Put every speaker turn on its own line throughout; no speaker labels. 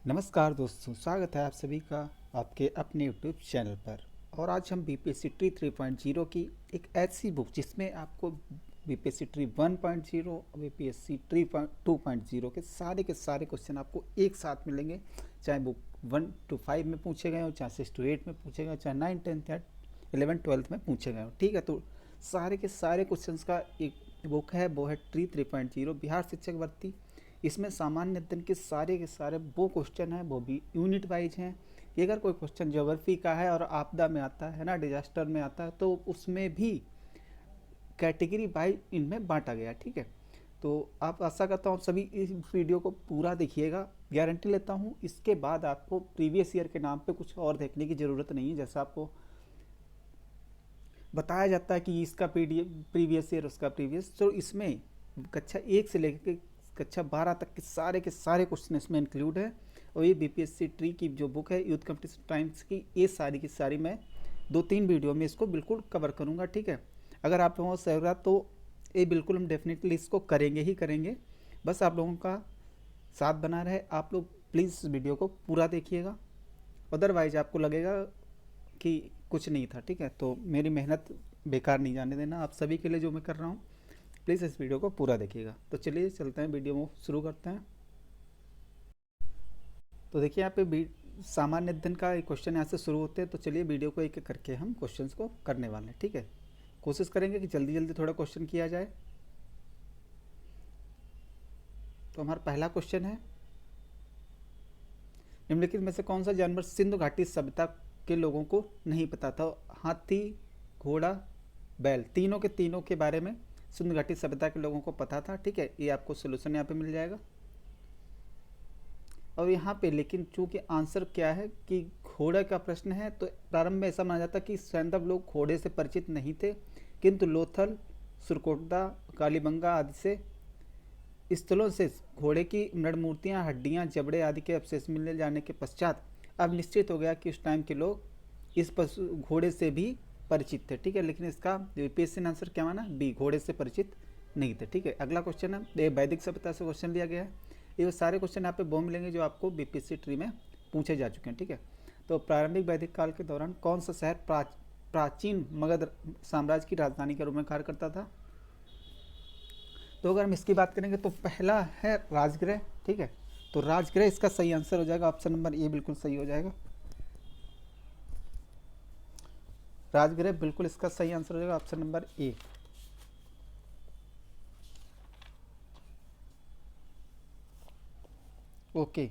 नमस्कार दोस्तों, स्वागत है आप सभी का आपके अपने यूट्यूब चैनल पर। और आज हम बीपीएससी ट्री 3.0 की एक ऐसी बुक जिसमें आपको बीपीएससी ट्री 1.0 बीपीएससी ट्री 2.0 के सारे क्वेश्चन आपको एक साथ मिलेंगे। चाहे बुक 1 to 5 में पूछे गए हो, चाहे 6 to 8 में पूछे गए हो, चाहे 9, 10 या 11, 12 में पूछे गए हो। ठीक है, तो सारे के सारे क्वेश्चन का एक बुक है, वो है ट्री 3.0 बिहार शिक्षक भर्ती। इसमें सामान्य अध्ययन के सारे वो क्वेश्चन हैं, वो भी यूनिट वाइज हैं कि अगर कोई क्वेश्चन ज्योग्राफी का है और आपदा में आता है ना, डिजास्टर में आता है, तो उसमें भी कैटेगरी वाइज इनमें बांटा गया। ठीक है, तो आप आशा करता हूँ सभी इस वीडियो को पूरा देखिएगा। गारंटी लेता हूँ इसके बाद आपको प्रीवियस ईयर के नाम पे कुछ और देखने की ज़रूरत नहीं है। जैसा आपको बताया जाता है कि इसका पीडीएफ प्रीवियस ईयर, उसका प्रीवियस, तो इसमें कक्षा 1 से लेकर कक्षा 12 तक के सारे क्वेश्चन इसमें इंक्लूड है। और ये बीपीएससी ट्री की जो बुक है यूथ कंपटीशन टाइम्स की, ये सारी की सारी मैं 2-3 वीडियो में इसको बिल्कुल कवर करूँगा। ठीक है, अगर आप लोगों को सह तो ये बिल्कुल हम डेफिनेटली इसको करेंगे ही करेंगे। बस आप लोगों का साथ बना रहे। आप लोग प्लीज़ इस वीडियो को पूरा देखिएगा, अदरवाइज आपको लगेगा कि कुछ नहीं था। ठीक है, तो मेरी मेहनत बेकार नहीं जाने देना आप सभी के लिए जो मैं कर रहा हूँ। प्लीज़ इस वीडियो को पूरा देखिएगा। तो चलिए चलते हैं, वीडियो में शुरू करते हैं। तो देखिए यहाँ पे सामान्य अध्ययन का एक क्वेश्चन यहाँ से शुरू होते हैं। तो चलिए वीडियो को एक एक करके हम क्वेश्चंस को करने वाले हैं। ठीक है, कोशिश करेंगे कि जल्दी जल्दी थोड़ा क्वेश्चन किया जाए। तो हमारा पहला क्वेश्चन है, निम्नलिखित में से कौन सा जानवर सिंधु घाटी सभ्यता के लोगों को नहीं पता था? हाथी, घोड़ा, बैल, तीनों के बारे में सिंधु घाटी सभ्यता के लोगों को पता था। ठीक है, ये आपको सोल्यूशन यहाँ पे मिल जाएगा। और यहाँ पे लेकिन चूंकि आंसर क्या है कि घोड़े का प्रश्न है, तो प्रारंभ में ऐसा माना जाता कि सैंधव लोग घोड़े से परिचित नहीं थे, किंतु लोथल, सुरकोटदा, कालीबंगा आदि से स्थलों से घोड़े की मृण मूर्तियाँ, हड्डियाँ, जबड़े आदि के अवशेष मिलने जाने के पश्चात अब निश्चित हो गया कि उस टाइम के लोग इस पशु घोड़े से भी परिचित थे। ठीक है, लेकिन इसका यूपीएससी ने आंसर क्या माना? बी, घोड़े से परिचित नहीं थे। ठीक है, अगला क्वेश्चन है, ये वैदिक सभ्यता से क्वेश्चन लिया गया है। ये सारे क्वेश्चन यहाँ पे वो मिलेंगे जो आपको बीपीएससी ट्री में पूछे जा चुके हैं। ठीक है, तो प्रारंभिक वैदिक काल के दौरान कौन सा शहर प्राचीन मगध साम्राज्य की राजधानी के रूप में कार्य करता था? तो अगर हम इसकी बात करेंगे तो पहला है राजगृह। ठीक है, तो राजगृह इसका सही आंसर हो जाएगा, ऑप्शन नंबर ए बिल्कुल सही हो जाएगा। राजगृह बिल्कुल इसका सही आंसर हो जाएगा, ऑप्शन नंबर ए। ओके,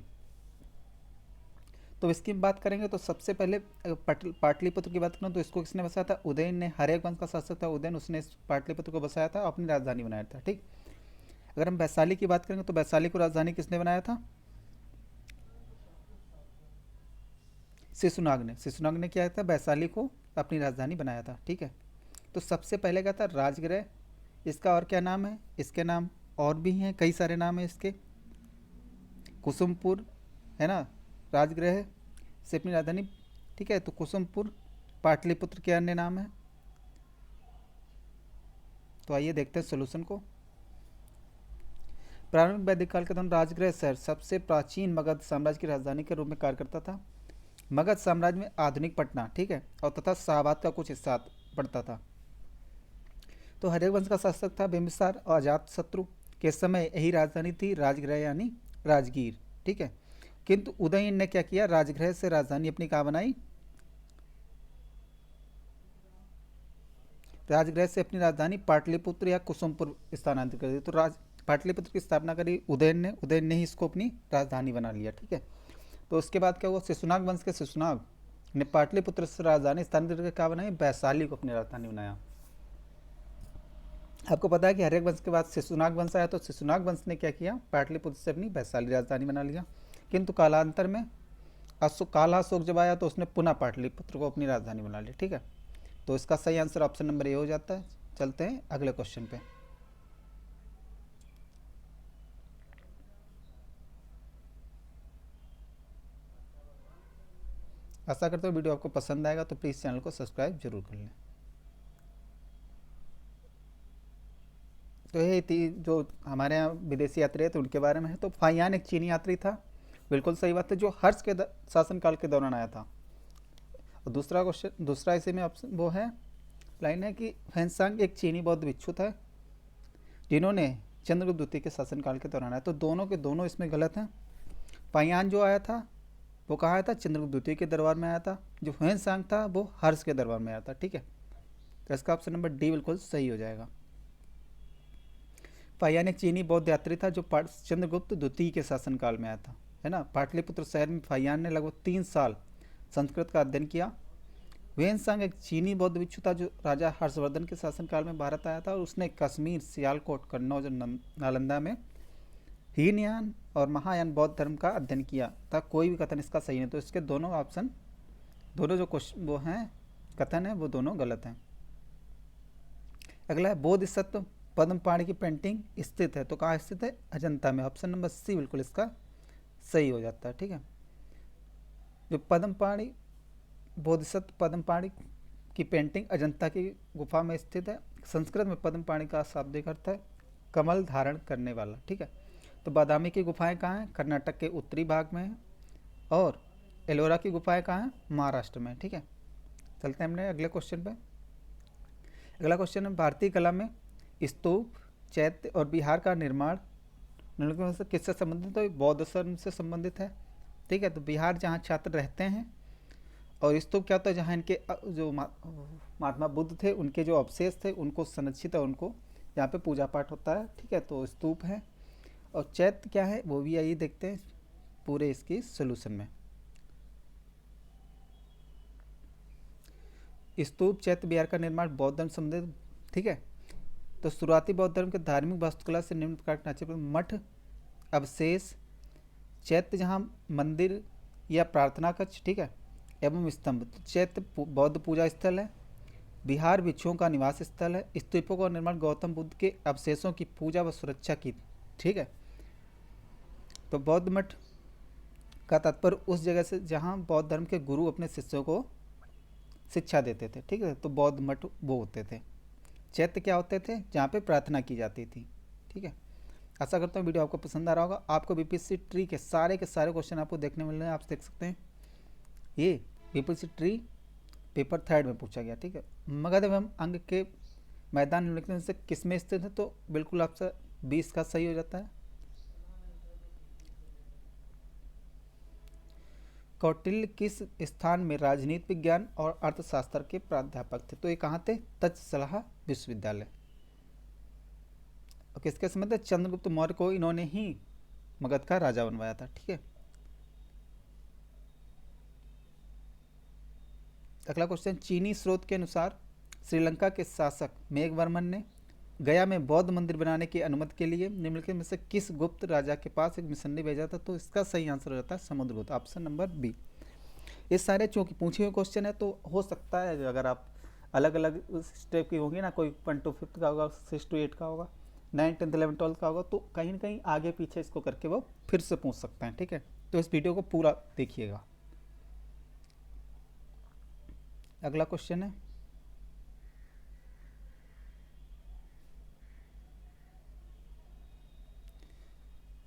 तो इसकी बात करेंगे तो सबसे पहले पाटलिपुत्र की बात करूँ तो इसको किसने बसाया था? उदयन ने। हरेक वंश का शासक था उदयन, उसने पाटलिपुत्र को बसाया था, अपनी राजधानी बनाया था। ठीक, अगर हम वैशाली की बात करेंगे तो वैशाली को राजधानी किसने बनाया था? शिशुनाग ने क्या था? वैशाली को अपनी राजधानी बनाया था। ठीक है, तो सबसे पहले क्या था? राजगृह। इसका और क्या नाम है? इसके नाम और भी हैं, कई सारे नाम है इसके। कुसुमपुर है ना, राजगृह से अपनी राजधानी। ठीक है, तो कुसुमपुर, पाटलिपुत्र के अन्य नाम है। तो आइए देखते हैं सोल्यूशन को। प्रारंभिक वैदिक काल के दौरान राजगृह शहर सबसे प्राचीन मगध साम्राज्य की राजधानी के रूप में कार्य करता था। मगध साम्राज्य में आधुनिक पटना, ठीक है, और तथा शाहबाद का कुछ हिस्सा पड़ता था। तो हरेक वंश का शासक था बिंबिसार, और अजात शत्रु के समय यही राजधानी थी, राजगृह यानी राजगीर। ठीक है, किंतु उदयन ने क्या किया? राजगृह से राजधानी अपनी कहाँ बनाई? राजगृह से अपनी राजधानी पाटलिपुत्र या कुसुमपुर स्थानांतरित कर दी। तो पाटलिपुत्र की स्थापना करी उदयन ने ही इसको अपनी राजधानी बना लिया। ठीक है, तो उसके बाद क्या हुआ? शिशुनाग वंश के शिशुनाग ने पाटलिपुत्र से राजधानी स्थानांतरित करके क्या बनाई? वैशाली को अपनी राजधानी बनाया। आपको पता है कि हरेक वंश के बाद शिशुनाग वंश आया, तो शिशुनाग वंश ने क्या किया? पाटलिपुत्र से अपनी वैशाली राजधानी बना लिया। किंतु कालांतर में कालाशोक जब आया तो उसने पुनः पाटलिपुत्र को अपनी राजधानी बना ली। ठीक है, तो इसका सही आंसर ऑप्शन नंबर ए हो जाता है। चलते हैं अगले क्वेश्चन पे। आशा करते हो वीडियो आपको पसंद आएगा, तो प्लीज़ चैनल को सब्सक्राइब जरूर कर लें। तो ये थी जो हमारे यहाँ विदेशी यात्री है, तो उनके बारे में है। तो फाइयान एक चीनी यात्री था, बिल्कुल सही बात है, जो हर्ष के शासनकाल के दौरान आया था। और दूसरा क्वेश्चन, दूसरा इसी में ऑप्शन वो है, लाइन है कि फैंसांग एक चीनी बौद्ध भिक्षु था जिन्होंने चंद्रगुप्त द्वितीय के शासनकाल के दौरान आया। तो दोनों के दोनों इसमें गलत हैं। पायान जो आया था वो कहाँ आया था, चंद्रगुप्त द्वितीय के दरबार में आया था। जो फैंसांग था वो हर्ष के दरबार में आया था। ठीक है, तो इसका ऑप्शन नंबर डी बिल्कुल सही हो जाएगा। पायान एक चीनी बौद्ध यात्री था जो चंद्रगुप्त द्वितीय के शासनकाल में आया था, है ना। पाटलिपुत्र शहर में फायान ने लगभग 3 साल संस्कृत का अध्ययन किया। वेनसांग एक चीनी बौद्ध भिक्षु था जो राजा हर्षवर्धन के शासनकाल में भारत आया था, और उसने कश्मीर, सियालकोट, कन्नौज और नालंदा में हीनयान और महायान बौद्ध धर्म का अध्ययन किया था। कोई भी कथन इसका सही नहीं, तो इसके दोनों ऑप्शन, दोनों जो क्वेश्चन वो हैं कथन है वो दोनों गलत हैं। अगला है बोधिसत्व पद्मपाणि की पेंटिंग स्थित है, तो कहाँ स्थित है, अजंता में। ऑप्शन नंबर सी बिल्कुल इसका सही हो जाता है। ठीक है, जो पद्मपाणि, बोधिसत्व पद्मपाणि की पेंटिंग अजंता की गुफा में स्थित है। संस्कृत में पद्मपाणि का शाब्दिक अर्थ है कमल धारण करने वाला। ठीक है, तो बादामी की गुफाएं कहाँ हैं, कर्नाटक के उत्तरी भाग में है, और एलोरा की गुफाएं कहाँ हैं, महाराष्ट्र में। ठीक है, चलते हैं हमने अगले क्वेश्चन पे। अगला क्वेश्चन है भारतीय कला में स्तूप, चैत्य और विहार का निर्माण निम्नलिखित में से किससे संबंधित है, तो ये बौद्ध धर्म से संबंधित है। ठीक है, तो बिहार जहाँ छात्र रहते हैं, और स्तूप क्या होता है, जहाँ इनके जो महात्मा बुद्ध थे उनके जो अवशेष थे उनको संरक्षित है, उनको यहाँ पे पूजा पाठ होता है। ठीक है, तो स्तूप है। और चैत्य क्या है वो भी आइए देखते हैं पूरे इसकी सोल्यूशन में। स्तूप, चैत्य, बिहार का निर्माण बौद्ध धर्म संबंधित। ठीक है, तो शुरुआती बौद्ध धर्म के धार्मिक वास्तुकला से निम्न प्रकार के ढांचे पर मठ, अवशेष, चैत्य जहाँ मंदिर या प्रार्थना कक्ष, ठीक है, एवं स्तंभ। तो चैत्य बौद्ध पूजा स्थल है, बिहार भिक्षुओं का निवास स्थल है, स्तूपों का निर्माण गौतम बुद्ध के अवशेषों की पूजा व सुरक्षा की। ठीक है, तो बौद्ध मठ का तात्पर्य उस जगह से जहाँ बौद्ध धर्म के गुरु अपने शिष्यों को शिक्षा देते थे। ठीक है, तो बौद्ध मठ वो होते थे। चैत्य क्या होते थे, जहाँ पे प्रार्थना की जाती थी। ठीक है, आशा करता हूँ वीडियो आपको पसंद आ रहा होगा। आपको बीपीएससी ट्री के सारे क्वेश्चन आपको देखने मिल रहे हैं, आप देख सकते हैं। ये बीपीएससी ट्री पेपर 3 में पूछा गया। ठीक है, मगध एवं अंग के मैदान निम्नलिखित में से किसमें स्थित है, तो बिल्कुल आपसे 20 का सही हो जाता है। कौटिल्य किस स्थान में राजनीति विज्ञान और अर्थशास्त्र के प्राध्यापक थे, तो ये कहाँ थे, तक्षशिला विश्वविद्यालय। और किसके समय थे, चंद्रगुप्त मौर्य को इन्होंने ही मगध का राजा बनवाया था। ठीक है, अगला क्वेश्चन, चीनी स्रोत के अनुसार श्रीलंका के शासक मेघवर्मन ने गया में बौद्ध मंदिर बनाने की अनुमति के लिए निम्नलिखित में से किस गुप्त राजा के पास एक मिशनरी भेजा था, तो इसका सही आंसर हो जाता है समुद्रगुप्त। Option number B. ये सारे चूंकि पूछे हुए क्वेश्चन है तो हो सकता है अगर आप अलग अलग स्टेप की होंगी ना, कोई 1 to 5 का होगा, 6 to 8 का होगा, 9, 10, 11, 12 का होगा, तो कहीं ना कहीं आगे पीछे इसको करके वो फिर से पूछ सकते हैं। ठीक है, तो इस वीडियो को पूरा देखिएगा। अगला क्वेश्चन है,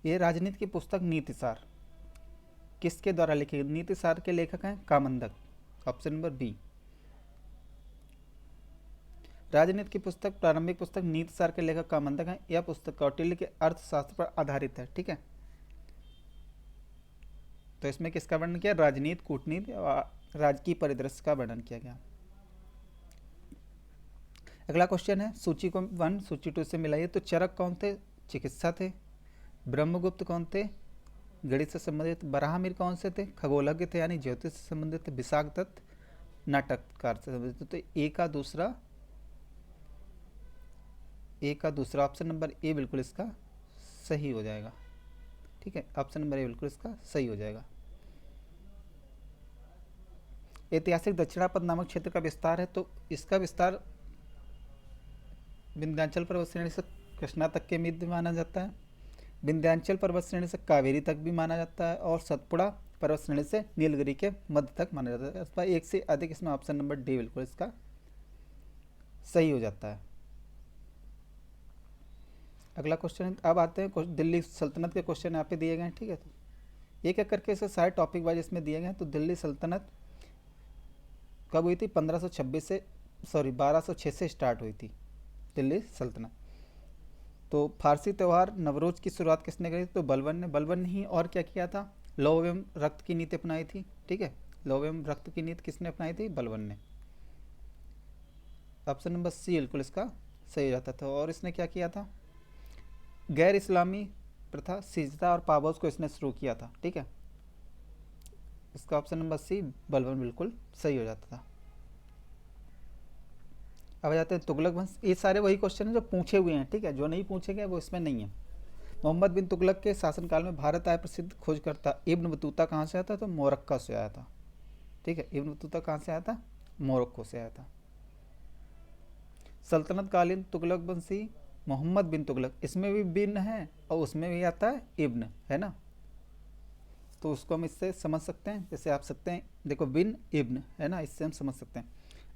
ये राजनीति की पुस्तक नीतिसार किसके द्वारा लिखी गई, नीतिसार के लेखक हैं कामंदक। Option number B. राजनीति की पुस्तक, प्रारंभिक पुस्तक नीतिसार के लेखक कामंदक हैं। यह पुस्तक कौटिल्य के अर्थशास्त्र पर आधारित है। ठीक है, तो इसमें किसका वर्णन किया, राजनीति, कूटनीति और राजकीय परिदृश्य का वर्णन किया गया। अगला क्वेश्चन है, सूची को 1 सूची 2 से मिलाइए। तो चरक कौन थे, चिकित्सा थे। ब्रह्मगुप्त कौन थे, गणित से संबंधित। बराहमिर कौन से थे, खगोलज्ञ थे यानी ज्योतिष से संबंधित थे। विशाखदत्त नाटककार से संबंधित। तो ए का दूसरा ऑप्शन नंबर ए बिल्कुल इसका सही हो जाएगा। ठीक है, ऑप्शन नंबर ए बिल्कुल इसका सही हो जाएगा। ऐतिहासिक दक्षिणापद नामक क्षेत्र का विस्तार है, तो इसका विस्तार विंध्याचल पर्वत श्रेणी से कृष्णा तक के मध्य माना जाता है। विंध्याचल पर्वत श्रेणी से कावेरी तक भी माना जाता है, और सतपुड़ा पर्वत श्रेणी से नीलगिरी के मध्य तक माना जाता है। अथवा एक से अधिक, इसमें ऑप्शन नंबर डी बिल्कुल इसका सही हो जाता है। अगला क्वेश्चन, अब आते हैं दिल्ली सल्तनत के क्वेश्चन यहाँ पे दिए गए हैं। ठीक है, एक एक करके इसे सारे टॉपिक वाइज इसमें दिए गए हैं। तो दिल्ली सल्तनत कब हुई थी? 1526 से, सॉरी 1206 से स्टार्ट हुई थी दिल्ली सल्तनत। तो फारसी त्यौहार नवरोज की शुरुआत किसने करी? तो बलबन ने। बलबन ने ही और क्या किया था? लौह एवं रक्त की नीति अपनाई थी। ठीक है, लौह एवं रक्त की नीति किसने अपनाई थी? बलबन ने। ऑप्शन नंबर सी बिल्कुल इसका सही हो जाता था। और इसने क्या किया था? गैर इस्लामी प्रथा सिजदा और पाबोस को इसने शुरू किया था। ठीक है, इसका ऑप्शन नंबर सी बलबन बिल्कुल सही हो जाता था। अब आ जाते हैं तुगलक वंश। ये सारे वही क्वेश्चन हैं जो पूछे हुए हैं। ठीक है, जो नहीं पूछे गए वो इसमें नहीं है। मोहम्मद बिन तुगलक के शासनकाल में भारत आए प्रसिद्ध खोजकर्ता इब्न बतूता कहाँ से आया था? तो मोरक्का से आया था। ठीक है, इब्न बतूता कहाँ से आया था? मोरक्को से आया था। सल्तनत कालीन तुगलक वंशी मोहम्मद बिन तुगलक, इसमें भी बिन है और उसमें भी आता है इब्न, है ना। तो उसको हम इससे समझ सकते हैं, जैसे आप सकते हैं देखो बिन इब्न, है ना, इससे हम समझ सकते हैं।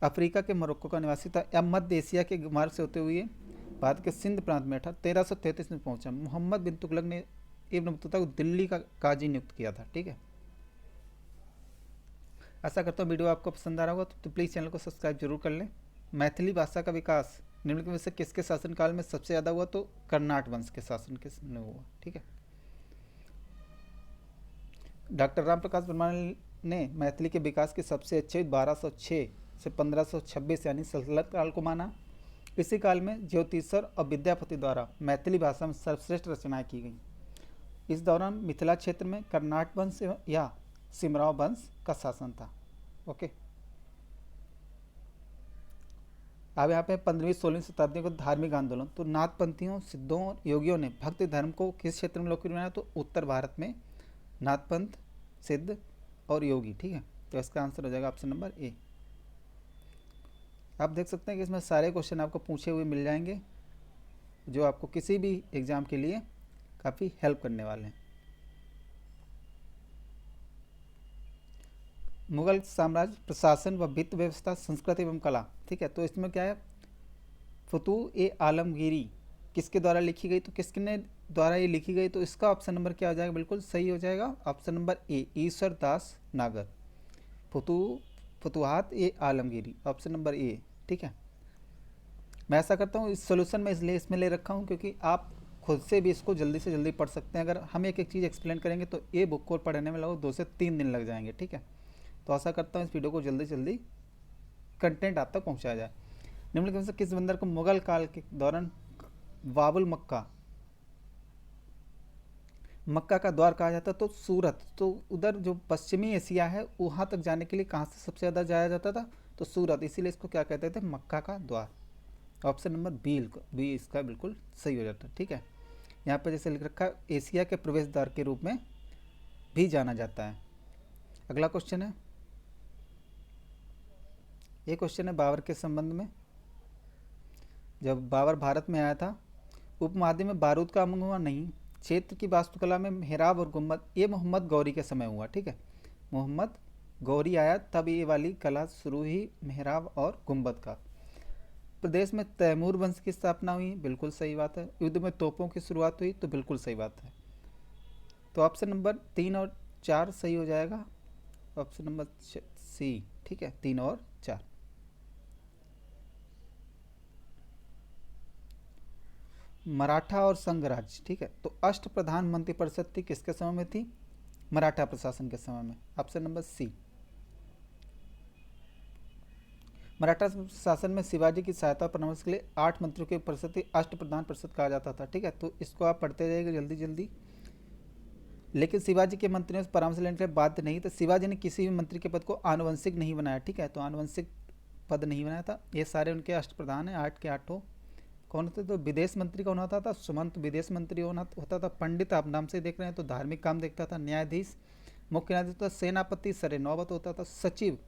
अफ्रीका के मोरक्को का निवासी था या मध्य एशिया के मार्ग से होते हुए भारत के सिंध प्रांत में था। 1333 में पहुंचा। मोहम्मद बिन तुगलक ने इब्न बतूता को दिल्ली का काजी नियुक्त किया था। ठीक है, आशा करता हूँ वीडियो आपको पसंद आ रहा होगा, तो प्लीज़ चैनल को सब्सक्राइब जरूर कर लें। मैथिली भाषा का विकास निम्नलिखित में से किसके शासनकाल में सबसे ज़्यादा हुआ? तो कर्नाट वंश के शासन के में हुआ। ठीक है, डॉक्टर राम प्रकाश वर्मा ने मैथिली के विकास के सबसे अच्छे 1206 से 1526 यानी सल्तनत काल को माना। इसी काल में ज्योतिषर और विद्यापति द्वारा मैथिली भाषा में सर्वश्रेष्ठ रचनाएं की गईं। इस दौरान मिथिला क्षेत्र में कर्नाट वंश या सिमराव वंश का शासन था। ओके, अब यहाँ पे 15वीं-16वीं शताब्दी को धार्मिक आंदोलन। तो नाथपंथियों, सिद्धों और योगियों ने भक्ति धर्म को किस क्षेत्र में लोकप्रिय बनाया? तो उत्तर भारत में नाथपंथ, सिद्ध और योगी। ठीक है, तो इसका आंसर हो जाएगा ऑप्शन नंबर ए। आप देख सकते हैं कि इसमें सारे क्वेश्चन आपको पूछे हुए मिल जाएंगे जो आपको किसी भी एग्जाम के लिए काफ़ी हेल्प करने वाले हैं। मुगल साम्राज्य प्रशासन व वित्त व्यवस्था, संस्कृति एवं कला। ठीक है, तो इसमें क्या है? फतूह ए आलमगीरी किसके द्वारा लिखी गई? तो किसके द्वारा ये लिखी गई? तो इसका ऑप्शन नंबर क्या हो जाएगा? बिल्कुल सही हो जाएगा ऑप्शन नंबर ए, ईश्वर दास नागर। फतूहात ए आलमगीरी, ऑप्शन नंबर ए। ठीक है, मैं ऐसा करता हूँ इस सोल्यूशन में इसलिए इसमें ले रखा हूँ क्योंकि आप खुद से भी इसको जल्दी से जल्दी पढ़ सकते हैं। अगर हम एक एक चीज़ एक्सप्लेन करेंगे तो ये बुक को पढ़ने में लगभग 2 से 3 दिन लग जाएंगे। ठीक है, तो आशा करता हूँ इस वीडियो को जल्दी से जल्दी कंटेंट आप तक पहुँचाया जाए। निम्नलिखित में से किस बंदर को मुगल काल के दौरान वाबुल मक्का, मक्का का द्वार कहा जाता? तो सूरत। तो उधर जो पश्चिमी एशिया है वहाँ तक जाने के लिए कहाँ से सबसे ज़्यादा जाया जाता था? तो सूरत, इसीलिए इसको क्या कहते थे? मक्का का द्वार। ऑप्शन नंबर बी इसका बिल्कुल सही हो जाता है। ठीक है, यहाँ पर जैसे लिख रखा है एशिया के प्रवेश द्वार के रूप में भी जाना जाता है। अगला क्वेश्चन है, ये क्वेश्चन है बाबर के संबंध में। जब बाबर भारत में आया था उपमहाद्वीप में बारूद का आगमन हुआ? नहीं। क्षेत्र की वास्तुकला में मेहराब और गुम्बद, ये मोहम्मद गौरी के समय हुआ। ठीक है, मोहम्मद गौरी आया तब ये वाली कला शुरू हुई, मेहराब और गुम्बद का। प्रदेश में तैमूर वंश की स्थापना हुई? बिल्कुल सही बात है। युद्ध में तोपों की शुरुआत हुई? तो बिल्कुल सही बात है। तो ऑप्शन नंबर 3 और 4 सही हो जाएगा, ऑप्शन नंबर सी। ठीक है, 3 और 4। मराठा और संघ राज्य। ठीक है, तो अष्ट प्रधान मंत्रिपरिषद थी किसके समय में थी? मराठा प्रशासन के समय में, ऑप्शन नंबर सी। मराठा शासन में शिवाजी की सहायता और परामर्श के लिए 8 मंत्रियों की परिषद थी, अष्ट प्रधान परिषद कहा जाता था। ठीक है, तो इसको आप पढ़ते जाइएगा जल्दी जल्दी। लेकिन शिवाजी के मंत्रियों से परामर्श लेने के लिए बाध्य नहीं था। शिवाजी ने किसी भी मंत्री के पद को आनुवंशिक नहीं बनाया। ठीक है, तो आनुवंशिक पद नहीं बनाया था। ये सारे उनके अष्ट प्रधान हैं, 8 के 8। कौन थे? तो विदेश मंत्री कौन होता था? सुमंत विदेश मंत्री होता था। पंडित आप नाम से देख रहे हैं तो धार्मिक काम देखता था। न्यायाधीश मुख्य न्यायाधीश होता, सेनापति सरे नौबत होता था। सचिव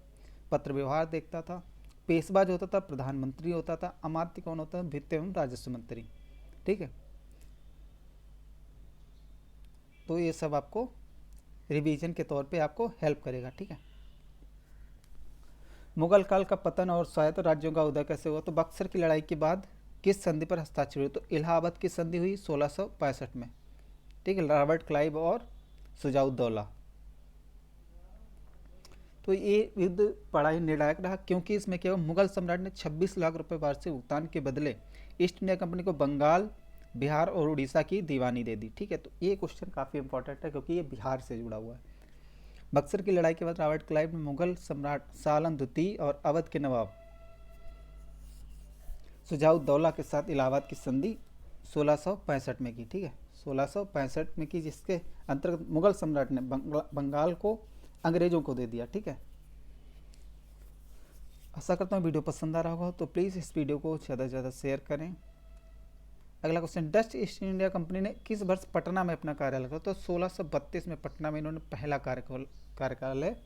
पत्र व्यवहार देखता था। पेशवा जो होता था प्रधानमंत्री होता था। अमात्य कौन होता है? वित्त एवं राजस्व मंत्री। ठीक है, तो ये सब आपको रिवीजन के तौर पे आपको हेल्प करेगा। ठीक है, मुगल काल का पतन और स्वायत्त राज्यों का उदय कैसे हुआ? तो बक्सर की लड़ाई के बाद किस संधि पर हस्ताक्षर हुए? तो इलाहाबाद की संधि हुई 1665 में। ठीक है, रॉबर्ट क्लाइव और सुजाउद्दौला। तो ये युद्ध बड़ा ही निर्णायक रहा, क्योंकि इसमें केवल मुगल सम्राट ने 26 लाख रुपए वार्षिक भुगतान के बदले ईस्ट इंडिया कंपनी को बंगाल, बिहार और उड़ीसा की दीवानी दे दी। ठीक है, तो ये क्वेश्चन काफ़ी इंपॉर्टेंट है क्योंकि ये बिहार से जुड़ा हुआ है। बक्सर की लड़ाई के बाद रॉबर्ट क्लाइव ने मुगल सम्राट सालन द्वितीय और अवध के नवाब सुजाउद्दौला के साथ इलाहाबाद की संधि 1665 में की। ठीक है, 1665 में की, जिसके अंतर्गत मुगल सम्राट ने बंगाल को अंग्रेजों को दे दिया। ठीक है, आशा करता हूँ वीडियो पसंद आ रहा होगा, तो प्लीज़ इस वीडियो को ज़्यादा से ज़्यादा शेयर करें। अगला question, Dutch east India company ने किस वर्ष पटना में अपना कार्यालय खोला? तो 1632 में पटना में इन्होंने पहला कार्यालय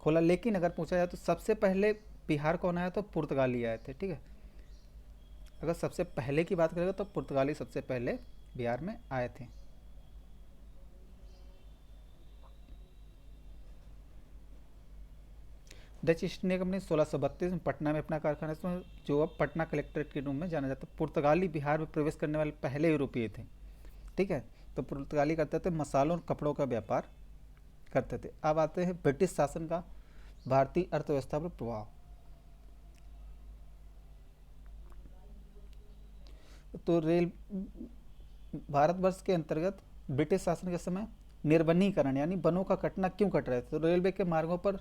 खोला। लेकिन अगर पूछा जाए तो सबसे पहले बिहार कौन आया? तो पुर्तगाली आए थे। ठीक है, अगर सबसे पहले की बात करेगा तो पुर्तगाली सबसे पहले बिहार में आए थे। डच ईस्ट इंडिया कंपनी 1632 में पटना में अपना कारखाना, जो अब पटना कलेक्ट्रेट के रूप में जाना जाता है। पुर्तगाली बिहार में प्रवेश करने वाले पहले यूरोपीय थे। ठीक है, तो पुर्तगाली करते थे मसालों और कपड़ों का व्यापार करते थे। अब आते हैं ब्रिटिश शासन का भारतीय अर्थव्यवस्था पर प्रभाव। तो भारतवर्ष के अंतर्गत ब्रिटिश शासन के समय निर्वनीकरण यानी वनों का कटना क्यों कट रहे थे? तो रेलवे के मार्गों पर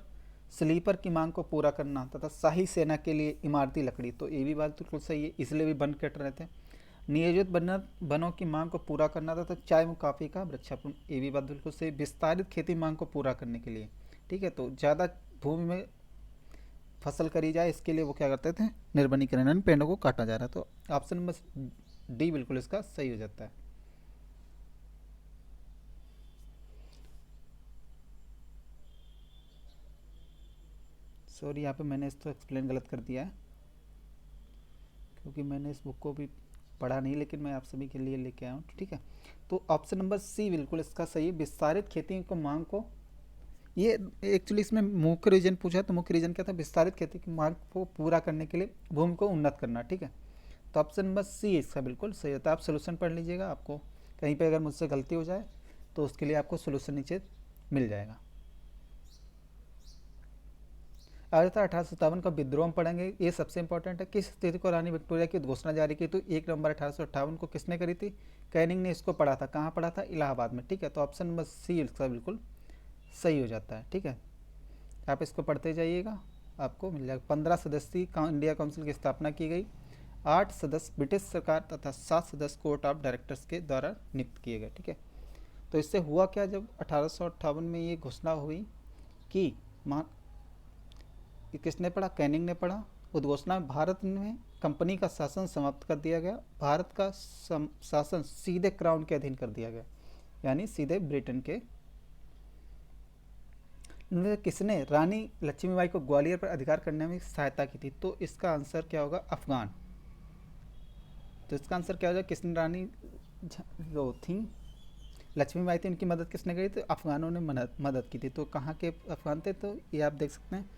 स्लीपर की मांग को पूरा करना तथा शाही सेना के लिए इमारती लकड़ी, तो ये भी बात बिल्कुल सही है, इसलिए भी वन कट रहे थे। नियोजित वनों की मांग को पूरा करना था, तो चाय व कॉफ़ी का वृक्षारोपण, ये भी बात बिल्कुल सही। विस्तारित खेती मांग को पूरा करने के लिए, ठीक है, तो ज़्यादा भूमि में फसल करी जाए, इसके लिए वो क्या करते थे? निर्वनीकरण यानी पेड़ों को काटा जा रहा है। तो ऑप्शन नंबर डी बिल्कुल इसका सही हो जाता है। सॉरी, यहाँ पे मैंने इसको एक्सप्लेन गलत कर दिया है, क्योंकि मैंने इस बुक को भी पढ़ा नहीं, लेकिन मैं आप सभी के लिए लेके आया हूँ। ठीक है, तो ऑप्शन नंबर सी बिल्कुल इसका सही है। विस्तारित खेती को मांग को, ये एक्चुअली इसमें मुख्य रीजन पूछा है, तो मुख्य रीजन क्या था? विस्तारित खेती की मांग को पूरा करने के लिए भूमि को उन्नत करना। ठीक है, तो ऑप्शन नंबर सी इसका बिल्कुल सही होता है। आप सोल्यूशन पढ़ लीजिएगा, आपको कहीं पे अगर मुझसे गलती हो जाए तो उसके लिए आपको सोल्यूशन नीचे मिल जाएगा। आगे था 1857 का विद्रोह हम पढ़ेंगे, ये सबसे इंपॉर्टेंट है। किस स्थिति को रानी विक्टोरिया की घोषणा जारी की? तो 1 नवंबर 1858 को किसने करी थी? कैनिंग ने इसको पढ़ा था। कहाँ पढ़ा था? इलाहाबाद में। ठीक है, तो ऑप्शन नंबर सी इसका बिल्कुल सही हो जाता है। ठीक है, आप इसको पढ़ते जाइएगा, आपको मिल जाएगा। 15 सदस्यीय इंडिया काउंसिल की स्थापना की गई। 8 सदस्य ब्रिटिश सरकार तथा 7 सदस्य कोर्ट ऑफ डायरेक्टर्स के द्वारा नियुक्त किए गए। ठीक है, तो इससे हुआ क्या? जब 1858 में ये घोषणा हुई कि किसने पढ़ा? कैनिंग ने पढ़ा। उद्घोषणा में भारत में कंपनी का शासन समाप्त कर दिया गया। भारत का शासन सीधे क्राउन के अधीन कर दिया गया, यानी सीधे ब्रिटेन के। किसने रानी लक्ष्मीबाई को ग्वालियर पर अधिकार करने में सहायता की थी? तो इसका आंसर क्या होगा? अफगान। तो इसका आंसर क्या होगा? किसने रानी जो थी लक्ष्मीबाई थी, उनकी मदद किसने करी? तो अफगानों ने मदद की थी। तो कहाँ के अफगान थे? तो ये आप देख सकते हैं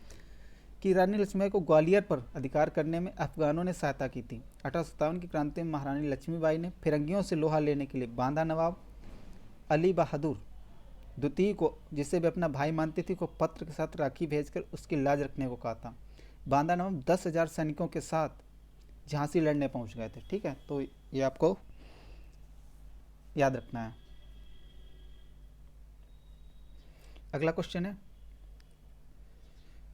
कि रानी लक्ष्मीबाई को ग्वालियर पर अधिकार करने में अफगानों ने सहायता की थी। 1857 की क्रांति में महारानी लक्ष्मीबाई ने फिरंगियों से लोहा लेने के लिए बांदा नवाब अली बहादुर द्वितीय को, जिसे वे अपना भाई मानती थी, को पत्र के साथ राखी भेजकर उसकी लाज रखने को कहा था। बांदा नवाब 10,000 सैनिकों के साथ झांसी लड़ने पहुंच गए थे। ठीक है, तो ये आपको याद रखना है। अगला क्वेश्चन है,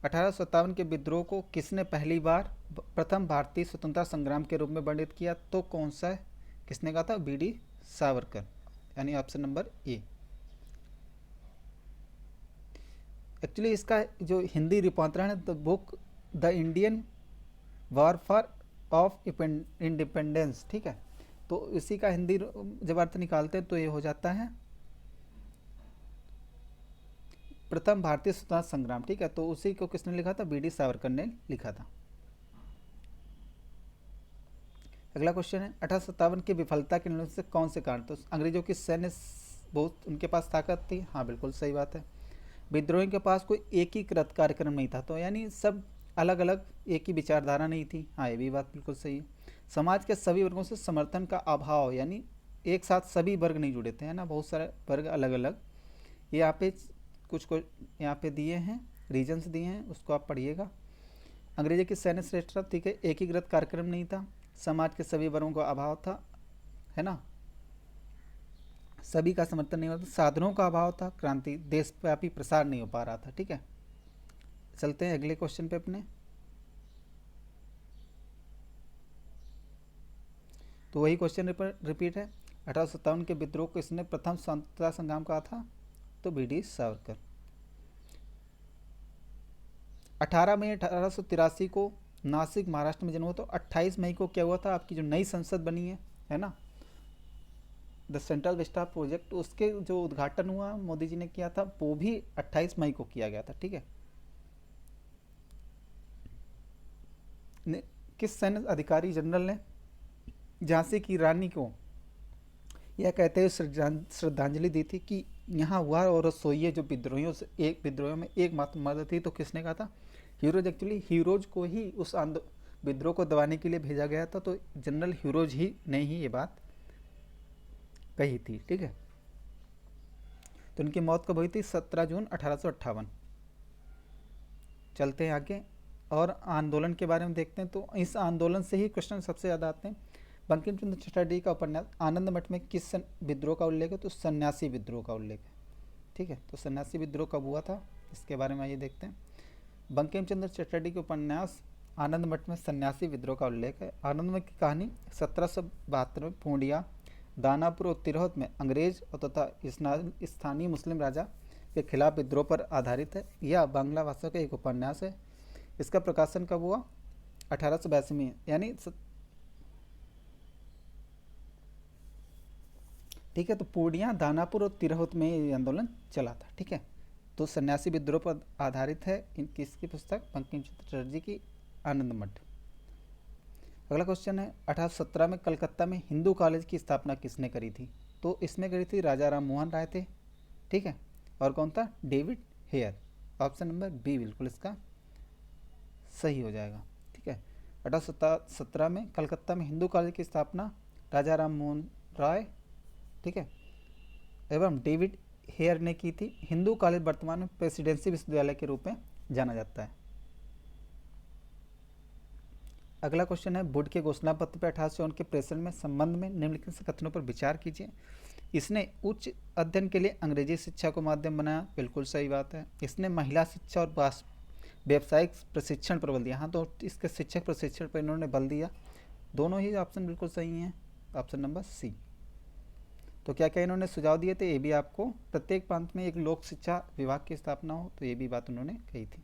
1857 के विद्रोह को किसने पहली बार प्रथम भारतीय स्वतंत्रता संग्राम के रूप में वर्णित किया? तो कौन सा है? किसने कहा था? बी.डी. सावरकर, यानी ऑप्शन नंबर ए। एक्चुअली इसका जो हिंदी रूपांतरण है, the book the Indian warfare of independence. ठीक है, तो इसी का हिंदी जब अर्थ निकालते हैं तो ये हो जाता है प्रथम भारतीय स्वतंत्रता संग्राम। ठीक है, तो उसी को किसने लिखा था? बी.डी. सावरकर ने लिखा था। अगला क्वेश्चन है, 1857 की विफलता के निर्णय से कौन से कारण? तो अंग्रेजों की सैन्य बहुत उनके पास ताकत थी। हाँ, बिल्कुल सही बात है। विद्रोहियों के पास कोई एकीकृत कार्यक्रम नहीं था, तो यानी सब अलग अलग, एक ही विचारधारा नहीं थी। हाँ, ये भी बात बिल्कुल सही है। समाज के सभी वर्गों से समर्थन का अभाव, यानी एक साथ सभी वर्ग नहीं जुड़े थे, है ना, बहुत सारे वर्ग अलग अलग ये यहाँ पे कुछ को यहाँ पे दिए हैं, रीजन्स दिए हैं, उसको आप पढ़िएगा। अंग्रेजी की सैन्य श्रेष्ठता, ठीक है, एकीकृत कार्यक्रम नहीं था, समाज के सभी वर्गों का अभाव था, है ना, सभी का समर्थन नहीं होता, साधनों का अभाव था, क्रांति देशव्यापी प्रसार नहीं हो पा रहा था। ठीक है, चलते हैं अगले क्वेश्चन पे अपने। तो वही क्वेश्चन रिपीट है। 1857 के विद्रोह को इसने प्रथम स्वतंत्रता संग्राम कहा था, तो बी.डी. सावरकर। 18 मई 1883 को नासिक महाराष्ट्र में जन्म हुआ। तो 28 मई को क्या हुआ था, आपकी जो नई संसद बनी है ना, द सेंट्रल विस्टा प्रोजेक्ट, उसके जो उद्घाटन हुआ मोदी जी ने किया था, वो भी 28 मई को किया गया था। ठीक है, किस सैन्य अधिकारी जनरल ने झांसी की रानी को यह कहते हुए श्रद्धांजलि दी थी कि यहाँ हुआ और सोइए जो विद्रोहियों से एक विद्रोहियों में एकमात्र मर्द थी, तो किसने कहा था, हीरोज। एक्चुअली हीरोज को ही उस विद्रोह को दबाने के लिए भेजा गया था, तो जनरल हीरोज ही ने ही ये बात कही थी। ठीक है, तो उनकी मौत कब हुई थी, 17 जून 1858। चलते हैं आगे और आंदोलन के बारे में देखते हैं। तो इस आंदोलन से ही क्वेश्चन सबसे ज़्यादा आते हैं। बंकिम चंद्र चटर्जी का उपन्यास आनंद मठ में किस विद्रोह का उल्लेख है, तो सन्यासी विद्रोह का उल्लेख है। ठीक है, तो सन्यासी विद्रोह कब हुआ था, इसके बारे में आइए देखते हैं। बंकिम चंद्र चटर्जी के उपन्यास आनंद मठ में सन्यासी विद्रोह का उल्लेख है। आनंद मठ की कहानी 1772 में पूर्णिया, दानापुर और तिरहुत में अंग्रेज और तथा स्थानीय मुस्लिम राजा के खिलाफ विद्रोह पर आधारित है। यह बांग्ला भाषा का एक उपन्यास है। इसका प्रकाशन कब हुआ, 1882 में, यानी ठीक है, तो पूर्णिया, दानापुर और तिरहुत में ये आंदोलन चला था। ठीक है, तो सन्यासी विद्रोह पर आधारित है इन किसकी पुस्तक, बंकिम चंद्र चटर्जी की आनंद मठ। अगला क्वेश्चन है, 1817 में कलकत्ता में हिंदू कॉलेज की स्थापना किसने करी थी, तो इसमें करी थी राजा राम मोहन राय थे। ठीक है, और कौन था, David Hare. Option number B बिल्कुल इसका सही हो जाएगा। ठीक है, 1817 में कलकत्ता में हिंदू कॉलेज की स्थापना राजा राम मोहन राय, ठीक है, एवं डेविड हेयर ने की थी। हिंदू कॉलेज वर्तमान में प्रेसिडेंसी विश्वविद्यालय के रूप में जाना जाता है। अगला क्वेश्चन है, वुड के घोषणा पत्र पर 1854 के प्रेषण में संबंध में निम्नलिखित से कथनों पर विचार कीजिए। इसने उच्च अध्ययन के लिए अंग्रेजी शिक्षा को माध्यम बनाया, बिल्कुल सही बात है। इसने महिला शिक्षा और व्यावसायिक प्रशिक्षण पर बल दिया, हाँ, तो इसके शिक्षक प्रशिक्षण पर इन्होंने बल दिया। दोनों ही ऑप्शन बिल्कुल सही हैं, ऑप्शन नंबर सी। तो क्या क्या इन्होंने सुझाव दिए थे, ये भी आपको, प्रत्येक प्रांत में एक लोक शिक्षा विभाग की स्थापना हो, तो ये भी बात उन्होंने कही थी।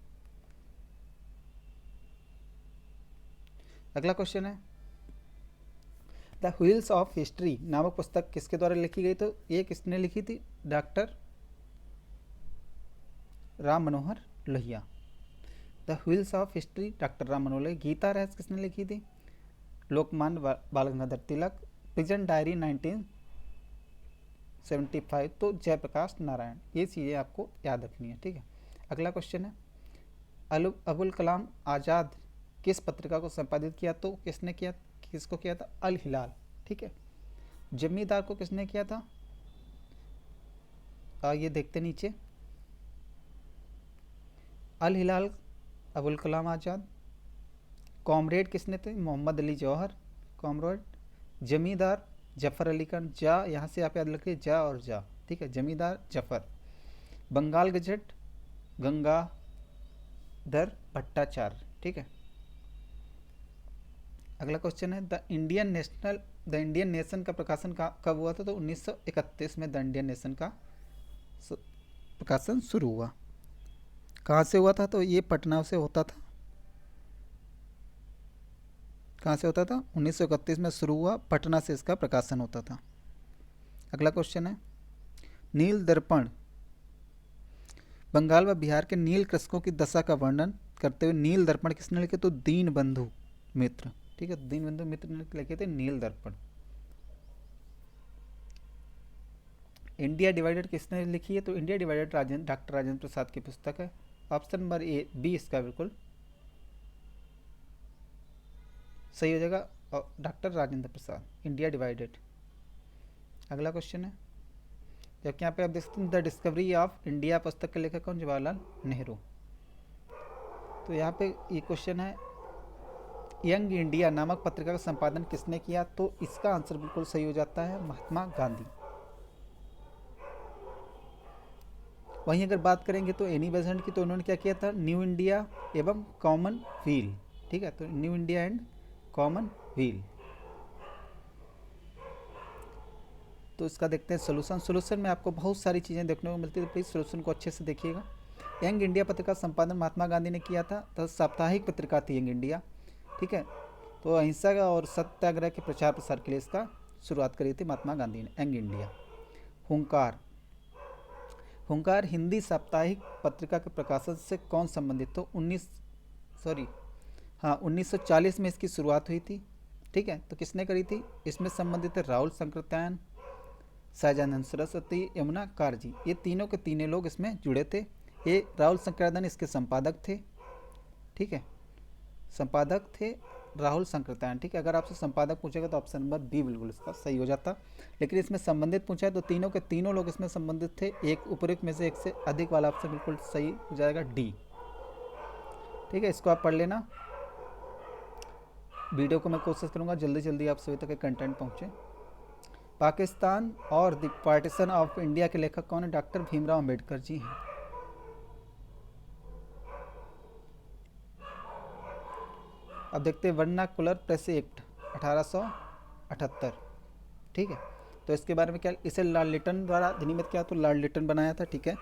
अगला क्वेश्चन है, द व्हील्स ऑफ हिस्ट्री नामक पुस्तक किसके द्वारा लिखी गई, तो ये किसने लिखी थी, doctor Ram Manohar Lohia. The wheels of history, doctor Ram Manohar Lohia. Gita Rahasya किसने लिखी थी, लोकमान्य बाल गंगाधर तिलक। पिजन डायरी 1975, तो जयप्रकाश नारायण। ये चीज़ें आपको याद रखनी है। ठीक है, अगला क्वेश्चन है, अबुल कलाम आज़ाद किस पत्रिका को संपादित किया, तो किसने किया, किसको किया था, अल हिलाल। ठीक है, जमींदार को किसने किया था, ये देखते नीचे, अल हिलाल अबुल कलाम आज़ाद। कॉमरेड किसने थे, मोहम्मद अली जौहर, कॉमरेड। जमींदार जफ़र अली खान, जा यहाँ से आप याद रखिए, जा और जा। ठीक है, जमींदार जफ़र। बंगाल गजट गंगाधर भट्टाचार्य। ठीक है, अगला क्वेश्चन है, द इंडियन नेशन का प्रकाशन कब हुआ था, तो 1931 में द इंडियन नेशन का प्रकाशन शुरू हुआ। कहाँ से हुआ था, तो ये पटना से होता था। कहाँ से होता था, 1931 में शुरू हुआ, पटना से इसका प्रकाशन होता था। अगला क्वेश्चन है, नील दर्पण बंगाल व बिहार के नील कृषकों की दशा का वर्णन करते हुए नील दर्पण किसने लिखे, तो दीन बंधु मित्र। ठीक है, दीन बंधु मित्र ने लिखे थे नील दर्पण। इंडिया डिवाइडेड किसने लिखी है, तो India divided doctor Rajendra Prasad की पुस्तक है। ऑप्शन नंबर ए बी इसका बिल्कुल सही हो जाएगा, doctor Rajendra Prasad, India divided. अगला क्वेश्चन है, जबकि यहाँ पे आप देख सकते हैं द डिस्कवरी ऑफ इंडिया पुस्तक के लेखक कौन, जवाहरलाल नेहरू। तो यहाँ पे ये क्वेश्चन है यंग इंडिया नामक पत्रिका का संपादन किसने किया, तो इसका आंसर बिल्कुल सही हो जाता है महात्मा गांधी। वहीं अगर बात करेंगे तो एनी बेसेंट की, तो उन्होंने क्या किया था, न्यू इंडिया एवं कॉमन व्हील। ठीक है, तो new India and common wheel. तो इसका देखते हैं सोल्यूशन। सोल्यूशन में आपको बहुत सारी चीज़ें देखने को मिलती है, तो प्लीज़ सोल्यूशन को अच्छे से देखिएगा। यंग इंडिया पत्रिका का संपादन महात्मा गांधी ने किया था, तो साप्ताहिक पत्रिका थी यंग इंडिया। ठीक है, तो अहिंसा और सत्याग्रह के प्रचार प्रसार के लिए इसका शुरुआत करी थी महात्मा गांधी ने, यंग इंडिया। हुंकार, हुंकार हिंदी साप्ताहिक पत्रिका के प्रकाशन से कौन संबंधित, तो 1940 में इसकी शुरुआत हुई थी। ठीक है, तो किसने करी थी, इसमें संबंधित है राहुल संकृत्यायन, सहजानंद सरस्वती, यमुना कारजी। ये तीनों के तीनों लोग इसमें जुड़े थे। ये राहुल संकृत्यायन इसके संपादक थे। ठीक है, संपादक थे राहुल संकृत्यायन। ठीक है, अगर आपसे संपादक पूछेगा तो ऑप्शन नंबर बी बिल्कुल इसका सही हो जाता। लेकिन इसमें संबंधित पूछा है तो तीनों के तीनों लोग इसमें संबंधित थे। एक उपयुक्त में से एक से अधिक वाला ऑप्शन बिल्कुल सही हो जाएगा, डी। ठीक है, इसको आप पढ़ लेना। वीडियो को मैं कोशिश करूँगा जल्दी जल्दी आप सभी तक कंटेंट पहुँचे। पाकिस्तान और द पार्टीशन ऑफ इंडिया के लेखक कौन है, डॉक्टर भीमराव अम्बेडकर जी हैं। अब देखते हैं वर्नाकुलर प्रेस एक्ट 1878। ठीक है, तो इसके बारे में क्या, इसे लॉर्ड लिटन द्वारा अधिनियमित किया, तो लॉर्ड लिटन बनाया था। ठीक है,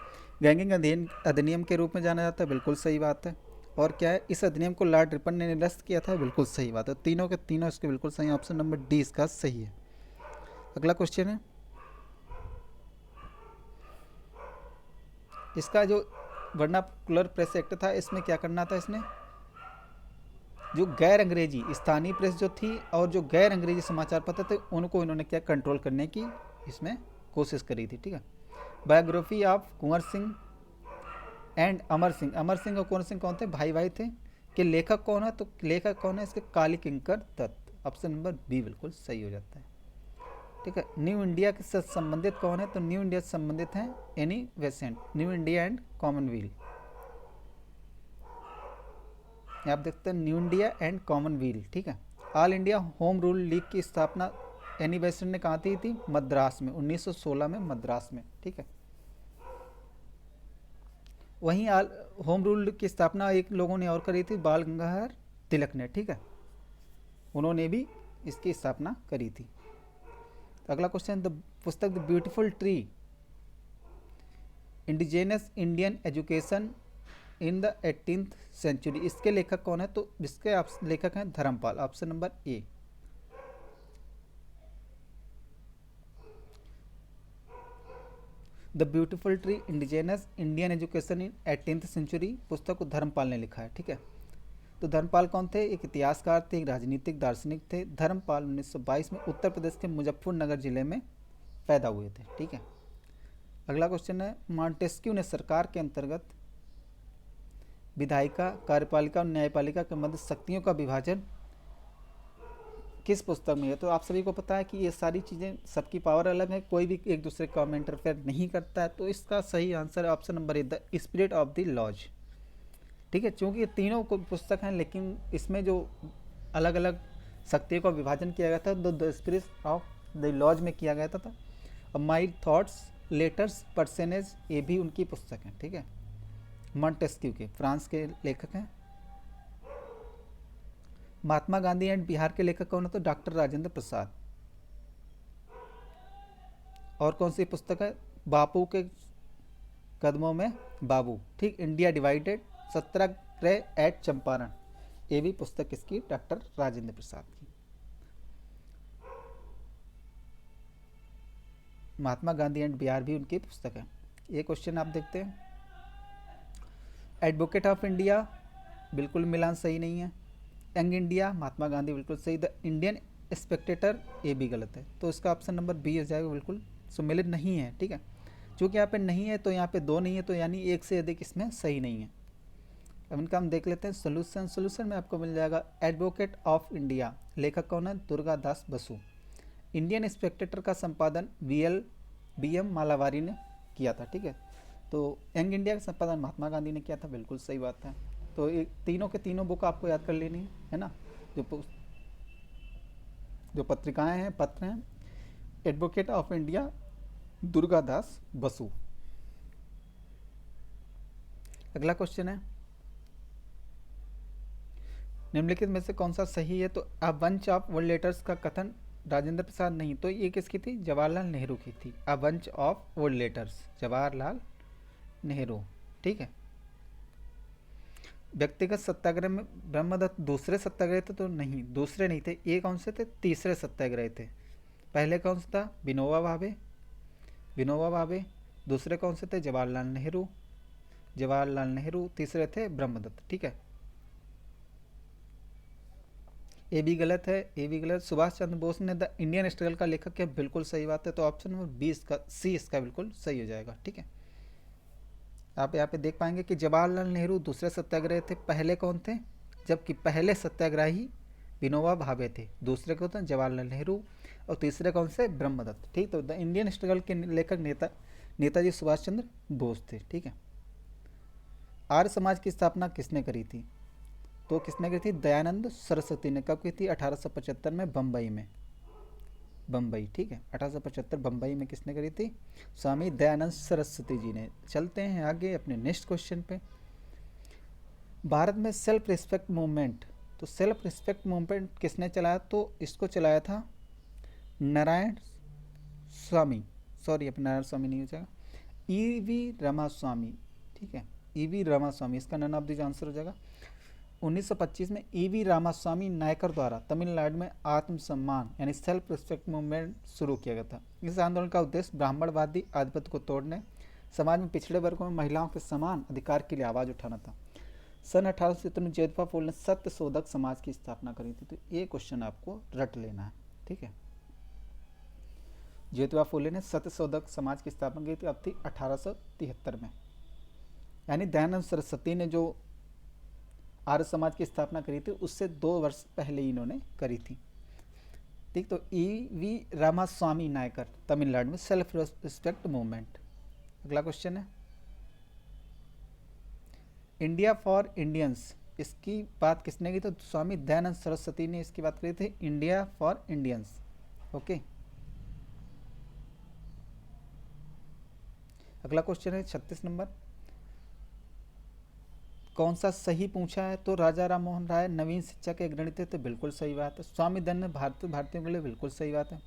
गैंगिंग अधिनियम के रूप में जाना जाता है, बिल्कुल सही बात है। और क्या है, इस अधिनियम को लॉर्ड रिपन ने निरस्त किया था, बिल्कुल सही बात है। तीनों के तीनों इसके बिल्कुल सही, ऑप्शन नंबर डी इसका सही है। अगला क्वेश्चन है, इसका जो वर्नाकुलर प्रेस एक्ट था, इसमें क्या करना था, इसने जो गैर अंग्रेजी स्थानीय प्रेस जो थी और जो गैर अंग्रेजी समाचार पत्र थे उनको इन्होंने क्या कंट्रोल करने की इसमें कोशिश करी थी। ठीक है, biography of Kunwar Singh and Amar Singh, Amar Singh और कुंवर सिंह कौन थे, भाई भाई थे। कि लेखक कौन है, तो लेखक कौन है इसके, काली किंकर दत्त। ऑप्शन नंबर बी बिल्कुल सही हो जाता है। ठीक है, न्यू इंडिया के साथ संबंधित कौन है, तो न्यू इंडिया से संबंधित हैं Annie Besant, new India and Commonwealth. आप देखते हैं न्यू इंडिया एंड कॉमनवेल्थ। ठीक है, all India home rule league की स्थापना एनी बेसेंट ने कहा थी मद्रास में, 1916 में मद्रास में। ठीक है, वहीं होम रूल की स्थापना एक लोगों ने और करी थी, बाल गंगाधर तिलक ने। ठीक है, उन्होंने भी इसकी स्थापना करी थी। अगला क्वेश्चन, द पुस्तक the beautiful tree indigenous Indian education in the 18th century, इसके लेखक कौन है, तो इसके लेखक हैं Dharampal. Option number A. The beautiful tree indigenous Indian education in 18th century पुस्तक को धर्मपाल ने लिखा है। ठीक है, तो धर्मपाल कौन थे, एक इतिहासकार थे, एक राजनीतिक दार्शनिक थे। धर्मपाल 1922 में उत्तर प्रदेश के मुजफ्फरनगर जिले में पैदा हुए थे। ठीक है, अगला क्वेश्चन है, मॉन्टेस्क्यू ने सरकार के अंतर्गत विधायिका, कार्यपालिका और न्यायपालिका के मध्य शक्तियों का विभाजन किस पुस्तक में है, तो आप सभी को पता है कि ये सारी चीज़ें सबकी पावर अलग है, कोई भी एक दूसरे का में इंटरफेयर नहीं करता है। तो इसका सही आंसर है option number A, the spirit of the laws. ठीक है, चूँकि ये तीनों पुस्तक हैं लेकिन इसमें जो अलग अलग शक्तियों का विभाजन किया गया था the spirit of the laws में किया गया था। और माई थॉट्स लेटर्स पर्सेनेज, ये भी उनकी पुस्तक है। ठीक है, मॉन्टेस्क्यू के, फ्रांस के लेखक हैं। महात्मा गांधी एंड बिहार के लेखक कौन है, तो डॉक्टर राजेंद्र प्रसाद। और कौन सी पुस्तक है, बापू के कदमों में बाबू। ठीक, इंडिया डिवाइडेड, सत्याग्रह एट चंपारण, ये भी पुस्तक इसकी डॉक्टर राजेंद्र प्रसाद की। महात्मा गांधी एंड बिहार भी उनकी पुस्तक है। ये क्वेश्चन आप देखते हैं, एडवोकेट ऑफ इंडिया बिल्कुल मिलान सही नहीं है। यंग इंडिया महात्मा गांधी बिल्कुल सही। द इंडियन स्पेक्टेटर ये भी गलत है, तो इसका ऑप्शन नंबर बी हो जाएगा बिल्कुल, सुमिलित नहीं है। ठीक है, चूँकि यहाँ पे नहीं है तो यहाँ पे दो नहीं है, तो यानी एक से अधिक इसमें सही नहीं है। अब इनका हम देख लेते हैं सोल्यूशन। सोल्यूशन में आपको मिल जाएगा एडवोकेट ऑफ इंडिया, लेखक कौन है, दुर्गा दास बसु। इंडियन स्पेक्टेटर का संपादन VL BM मालावारी ने किया था, ठीक है। तो यंग इंडिया का संपादन महात्मा गांधी ने किया था, बिल्कुल सही बात है। तो ये तीनों के तीनों बुक आपको याद कर लेनी है ना। जो जो पत्रिकाएं हैं, पत्र हैं, advocate of India Durgadas Basu. अगला क्वेश्चन है, निम्नलिखित में से कौन सा सही है। तो a bunch of world letters का कथन राजेंद्र प्रसाद नहीं, तो ये किसकी थी, जवाहरलाल नेहरू की थी। A bunch of world letters, Jawaharlal Nehru, ठीक है। व्यक्तिगत सत्याग्रह में ब्रह्मदत्त दूसरे सत्याग्रह थे, तो नहीं, दूसरे नहीं थे। ये कौन से थे, तीसरे सत्याग्रह थे। पहले कौन सा था, विनोबा भावे, विनोबा भावे। दूसरे कौन से थे, जवाहरलाल नेहरू, जवाहरलाल नेहरू। तीसरे थे ब्रह्मदत्त, ठीक है। ये भी गलत है, ये भी गलत। सुभाष चंद्र बोस ने द इंडियन स्ट्रगल का लेखक क्या, बिल्कुल सही बात है। तो ऑप्शन नंबर 20 का सी इसका बिल्कुल सही हो जाएगा, ठीक है। आप यहाँ पे देख पाएंगे कि जवाहरलाल नेहरू दूसरे सत्याग्रह थे, पहले कौन थे, जबकि पहले सत्याग्रही विनोबा भावे थे, दूसरे कौन थे, जवाहरलाल नेहरू, और तीसरे कौन से, ब्रह्मदत्त, ठीक। तो द इंडियन स्ट्रगल के लेखक नेताजी सुभाष चंद्र बोस थे, ठीक है। आर्य समाज की स्थापना किसने करी थी, तो किसने की थी, दयानंद सरस्वती ने। कब की थी, 1875 में, बम्बई में, बम्बई, ठीक है। 1875 बम्बई में किसने करी थी, स्वामी दयानंद सरस्वती जी ने। चलते हैं आगे अपने नेक्स्ट क्वेश्चन पे। भारत में सेल्फ रिस्पेक्ट मूवमेंट, तो सेल्फ रिस्पेक्ट मूवमेंट किसने चलाया, तो इसको चलाया था नारायण स्वामी, सॉरी अपना नारायण स्वामी नहीं हो जाएगा, EV रामास्वामी, ठीक है। EV रामास्वामी, इसका नन ऑफ दिस आंसर हो जाएगा। 1925 में EV रामास्वामी नायकर द्वारा तमिलनाडु में आत्मसम्मान यानी सेल्फ रिस्पेक्ट मूवमेंट शुरू किया गया था। इस आंदोलन का उद्देश्य ब्राह्मणवादी आधिपत्य को तोड़ने, समाज में पिछड़े वर्गों में महिलाओं के समान अधिकार के लिए आवाज़ उठाना था। सन 1870 में ज्योतिबा फूले ने सत्य शोधक समाज की स्थापना करी थी। तो ये क्वेश्चन आपको रट लेना है, ठीक है। ज्योतिबा फूले ने सत्य शोधक समाज की स्थापना की थी, अब थी 1873 में। यानी दयानंद सरस्वती ने जो आर्य समाज की स्थापना करी थी उससे 2 वर्ष पहले ही इन्होंने करी थी, ठीक। तो EV रामास्वामी नायकर, तमिलनाडु में सेल्फ रिस्पेक्ट मूवमेंट। अगला क्वेश्चन है, इंडिया फॉर इंडियंस, इसकी बात किसने की, तो स्वामी दयानंद सरस्वती ने इसकी बात करी थी, इंडिया फॉर इंडियंस, ओके। अगला क्वेश्चन है 36 नंबर, कौन सा सही पूछा है, तो राजा राम मोहन राय नवीन शिक्षा के अग्रणी थे, तो बिल्कुल सही बात है। स्वामी दयानंद भारतीयों के लिए, बिल्कुल सही बात है।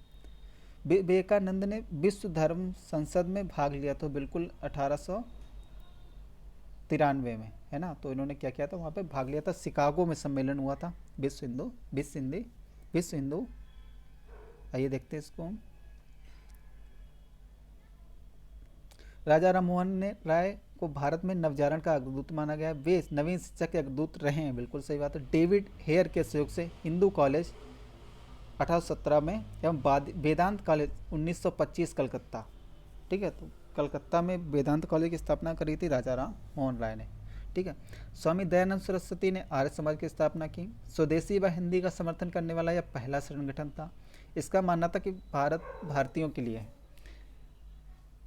विवेकानंद ने विश्व धर्म संसद में भाग लिया, तो बिल्कुल 1893 में, है ना। तो इन्होंने क्या किया था, वहाँ पे भाग लिया था, शिकागो में सम्मेलन हुआ था, विश्व हिंदू। आइए देखते हैं इसको। राजा राम मोहन राय को भारत में नवजागरण का अग्रदूत माना गया है, वे नवीन शिक्षा के अग्रदूत रहे हैं, बिल्कुल सही बात है। डेविड हेयर के सहयोग से हिंदू कॉलेज 1817 में एवं वेदांत कॉलेज 1925 कलकत्ता, ठीक है। तो कलकत्ता में वेदांत कॉलेज की स्थापना करी थी राजा राम मोहन राय ने, ठीक है। स्वामी दयानंद सरस्वती ने आर्य समाज की स्थापना की। स्वदेशी व हिंदी का समर्थन करने वाला यह पहला संगठन था। इसका मानना था कि भारत भारतीयों के लिए है।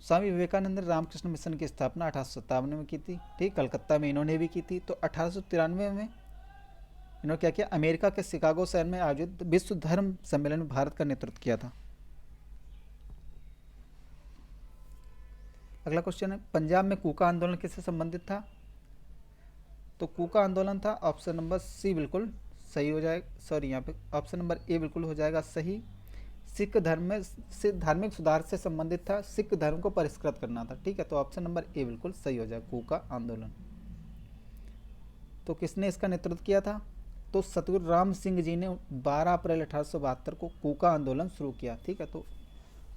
स्वामी विवेकानंद ने रामकृष्ण मिशन की स्थापना 1857 में की थी, ठीक। कलकत्ता में इन्होंने भी की थी। तो 1893 में इन्होंने क्या किया, अमेरिका के शिकागो शहर में आयोजित विश्व धर्म सम्मेलन में भारत का नेतृत्व किया था। अगला क्वेश्चन है, पंजाब में कूका आंदोलन किससे संबंधित था, तो कूका आंदोलन था, ऑप्शन नंबर सी बिल्कुल सही हो जाएगा, सॉरी यहाँ पे ऑप्शन नंबर ए बिल्कुल हो जाएगा सही। सिख धर्म में से धार्मिक सुधार से संबंधित था, सिख धर्म को परिष्कृत करना था, ठीक है। तो ऑप्शन नंबर ए बिल्कुल सही हो जाएगा, कूका आंदोलन। तो किसने इसका नेतृत्व किया था, तो सतगुरु राम सिंह जी ने 12 अप्रैल 1872 को कूका आंदोलन शुरू किया, ठीक है। तो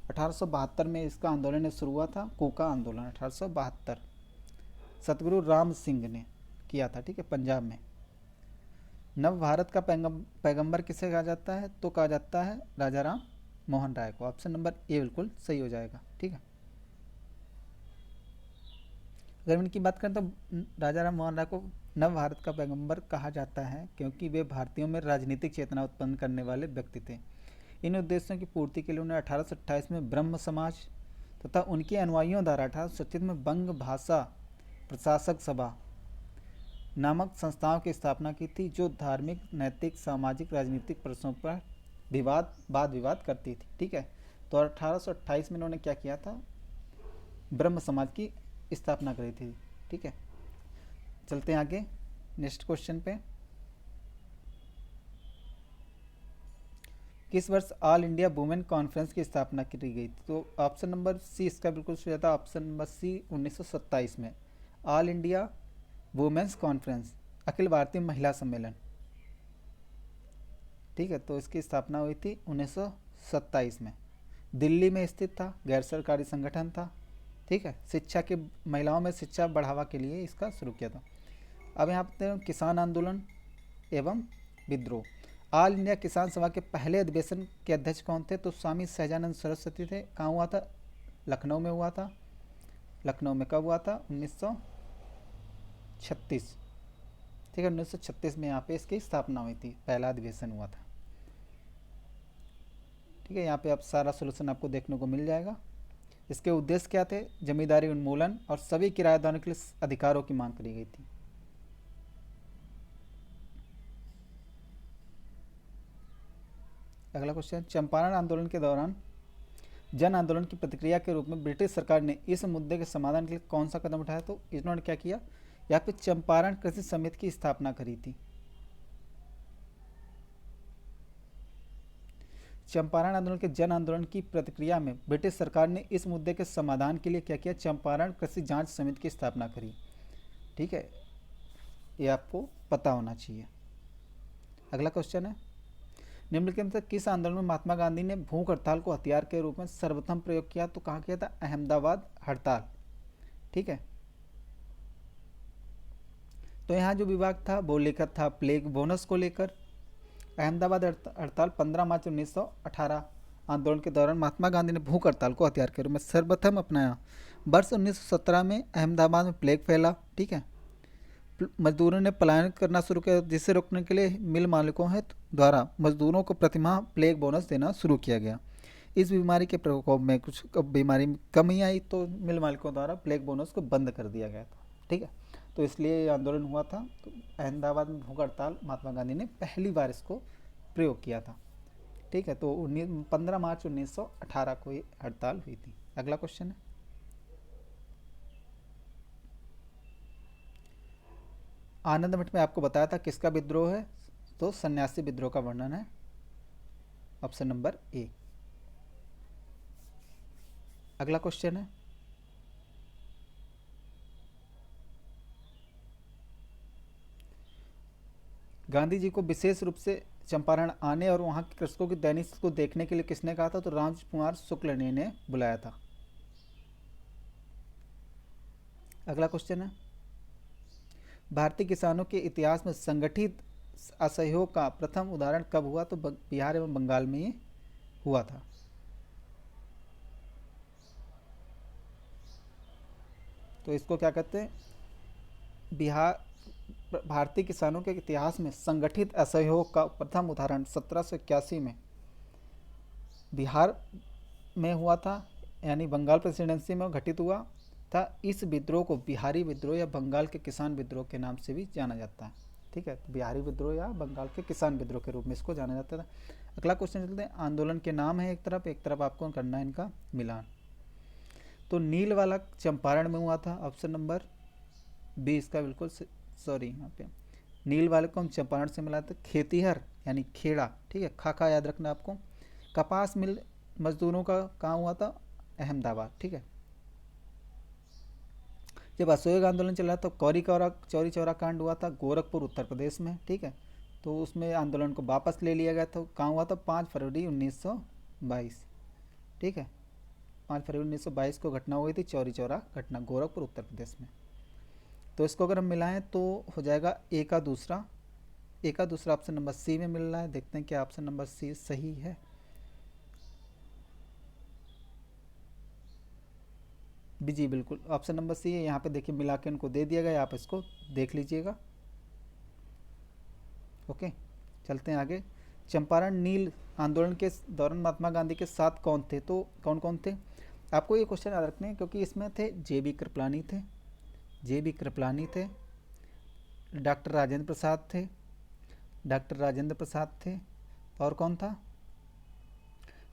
1872 में इसका आंदोलन शुरू हुआ था, कूका आंदोलन 1872 सतगुरु राम सिंह ने किया था, ठीक है, पंजाब में। नव भारत का पैगंबर किसे कहा जाता है, तो कहा जाता है राजा राम मोहन राय को। ऑप्शन नंबर ए बिल्कुल सही हो जाएगा, ठीक है। अगर इनकी बात करें तो राजा राम मोहन राय को नव भारत का पैगंबर कहा जाता है क्योंकि वे भारतीयों में राजनीतिक चेतना उत्पन्न करने वाले व्यक्ति थे। इन उद्देश्यों की पूर्ति के लिए उन्हें 1828 में ब्रह्म समाज तथा उनके अनुयायियों द्वारा 1836 में बंग भाषा प्रशासक सभा नामक संस्थाओं की स्थापना की थी, जो धार्मिक, नैतिक, सामाजिक, राजनीतिक प्रश्नों पर वाद विवाद करती थी। ठीक है, तो 1828 में इन्होंने क्या किया था, ब्रह्म समाज की स्थापना करी थी। ठीक है, चलते हैं आगे नेक्स्ट क्वेश्चन पे। किस वर्ष ऑल इंडिया वुमेन कॉन्फ्रेंस की स्थापना की गई थी? तो ऑप्शन नंबर सी इसका बिल्कुल सही था, ऑप्शन नंबर सी 1927 में all India women's conference, Akhil Bharatiya महिला सम्मेलन। ठीक है, तो इसकी स्थापना हुई थी 1927 में, दिल्ली में स्थित था, गैर सरकारी संगठन था। ठीक है, शिक्षा के महिलाओं में शिक्षा बढ़ावा के लिए इसका शुरू किया था। अब यहाँ पे किसान आंदोलन एवं विद्रोह। ऑल इंडिया किसान सभा के पहले अधिवेशन के अध्यक्ष कौन थे? तो स्वामी सहजानंद सरस्वती थे। कहाँ हुआ था? लखनऊ में हुआ था। लखनऊ में कब हुआ था? 1936। ठीक है, 1936 में यहाँ पे इसकी स्थापना हुई थी, पहला अधिवेशन हुआ था। ठीक है, यहाँ पे अब सारा सोल्यूशन आपको देखने को मिल जाएगा। इसके उद्देश्य क्या थे? जमींदारी उन्मूलन और सभी किराएदारों के लिए अधिकारों की मांग करी गई थी। अगला क्वेश्चन, चंपारण आंदोलन के दौरान जन आंदोलन की प्रतिक्रिया के रूप में ब्रिटिश सरकार ने इस मुद्दे के समाधान के लिए कौन सा कदम उठाया? तो इन्होंने क्या किया, यहाँ पे चंपारण कृषि समिति की स्थापना करी थी। चंपारण आंदोलन के जन आंदोलन की प्रतिक्रिया में ब्रिटिश सरकार ने इस मुद्दे के समाधान के लिए क्या किया? चंपारण कृषि जांच समिति की स्थापना करी। ठीक है, ये आपको पता होना चाहिए। अगला क्वेश्चन है, निम्नलिखित में से किस आंदोलन में महात्मा गांधी ने भूख हड़ताल को हथियार के रूप में सर्वप्रथम प्रयोग किया? तो कहाँ किया था? अहमदाबाद हड़ताल। ठीक है, तो यहाँ जो विवाद था वो लेकर था प्लेग बोनस को लेकर। अहमदाबाद हड़ताल 15 मार्च 1918 आंदोलन के दौरान महात्मा गांधी ने भूख हड़ताल को हथियार के रूप में सर्वप्रथम अपनाया। वर्ष 1917 में अहमदाबाद में प्लेग फैला। ठीक है, मजदूरों ने पलायन करना शुरू किया, जिसे रोकने के लिए मिल मालिकों द्वारा मजदूरों को प्रतिमाह प्लेग बोनस देना शुरू किया गया। इस बीमारी के प्रकोप में कुछ बीमारी में कमी आई, तो मिल मालिकों द्वारा प्लेग बोनस को बंद कर दिया गया था। ठीक है, तो इसलिए ये आंदोलन हुआ था। तो अहमदाबाद में भूख हड़ताल महात्मा गांधी ने पहली बार इसको प्रयोग किया था। ठीक है, तो 15 मार्च 1918 को ये हड़ताल हुई थी। अगला क्वेश्चन है, आनंद मठ में आपको बताया था किसका विद्रोह है? तो सन्यासी विद्रोह का वर्णन है, ऑप्शन नंबर ए। अगला क्वेश्चन है, गांधी जी को विशेष रूप से चंपारण आने और वहां के कृषकों की दैनिक को देखने के लिए किसने कहा था? तो राजकुमार शुक्ल ने बुलाया था। अगला क्वेश्चन है, भारतीय किसानों के इतिहास में संगठित असहयोग का प्रथम उदाहरण कब हुआ? तो बिहार एवं बंगाल में ये हुआ था। तो इसको क्या कहते हैं? भारतीय किसानों के इतिहास में संगठित असहयोग का प्रथम उदाहरण 1781 में बिहार में हुआ था, यानी बंगाल प्रेसिडेंसी में घटित हुआ था। इस विद्रोह को बिहारी विद्रोह या बंगाल के किसान विद्रोह के नाम से भी जाना जाता है। ठीक है, तो बिहारी विद्रोह या बंगाल के किसान विद्रोह के रूप में इसको जाना जाता था। अगला क्वेश्चन चलते हैं, आंदोलन के नाम है एक तरफ आपको करना है इनका मिलान। तो नील वाला चंपारण में हुआ था, ऑप्शन नंबर बी इसका बिल्कुल सॉरी, यहाँ पे नील वाले को हम चंपारण से मिलाते। खेतीहर यानी खेड़ा, ठीक है, खाका याद रखना आपको। कपास मिल मजदूरों का कहाँ हुआ था? अहमदाबाद। ठीक है, जब असहयोग आंदोलन चला तो चौरी चौरा कांड हुआ था गोरखपुर उत्तर प्रदेश में। ठीक है, तो उसमें आंदोलन को वापस ले लिया गया था। कहाँ हुआ था? 5 फरवरी 1922। ठीक है, 5 फरवरी 1922 को घटना हुई थी, चौरी चौरा घटना, गोरखपुर उत्तर प्रदेश में। तो इसको अगर हम मिलाएं तो हो जाएगा ए का दूसरा ऑप्शन नंबर सी में मिल रहा है। देखते हैं क्या ऑप्शन नंबर सी सही है। जी बिल्कुल, ऑप्शन नंबर सी है। यहाँ पे देखिए मिला के इनको दे दिया गया, आप इसको देख लीजिएगा। ओके, चलते हैं आगे। चंपारण नील आंदोलन के दौरान महात्मा गांधी के साथ कौन थे? तो कौन कौन थे? आपको ये क्वेश्चन याद रखने हैं क्योंकि इसमें थे जे बी कृपलानी थे, डॉक्टर राजेंद्र प्रसाद थे, और कौन था,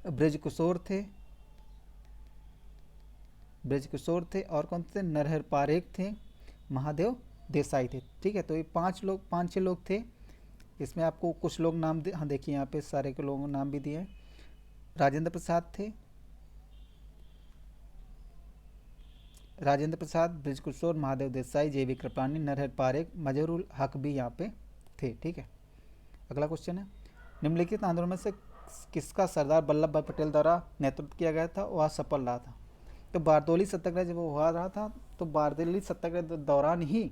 ब्रज किशोर थे, और कौन थे, नरहर पारेख थे, महादेव देसाई थे। ठीक है, तो ये 5 छः लोग थे। इसमें आपको कुछ लोग नाम हाँ देखिए यहाँ पे सारे के लोगों नाम भी दिए हैं। राजेंद्र प्रसाद, ब्रज किशोर, महादेव देसाई, जे बी कृपलानी, नरहर पारेख, मजहरूल हक भी यहाँ पे थे। ठीक है, अगला क्वेश्चन है, निम्नलिखित आंदोलन में से किसका सरदार वल्लभ भाई पटेल द्वारा नेतृत्व किया गया था, वह सफल रहा था। तो बारदोली सत्याग्रह जब हुआ रहा था, तो बारदोली सत्याग्रह के दौरान ही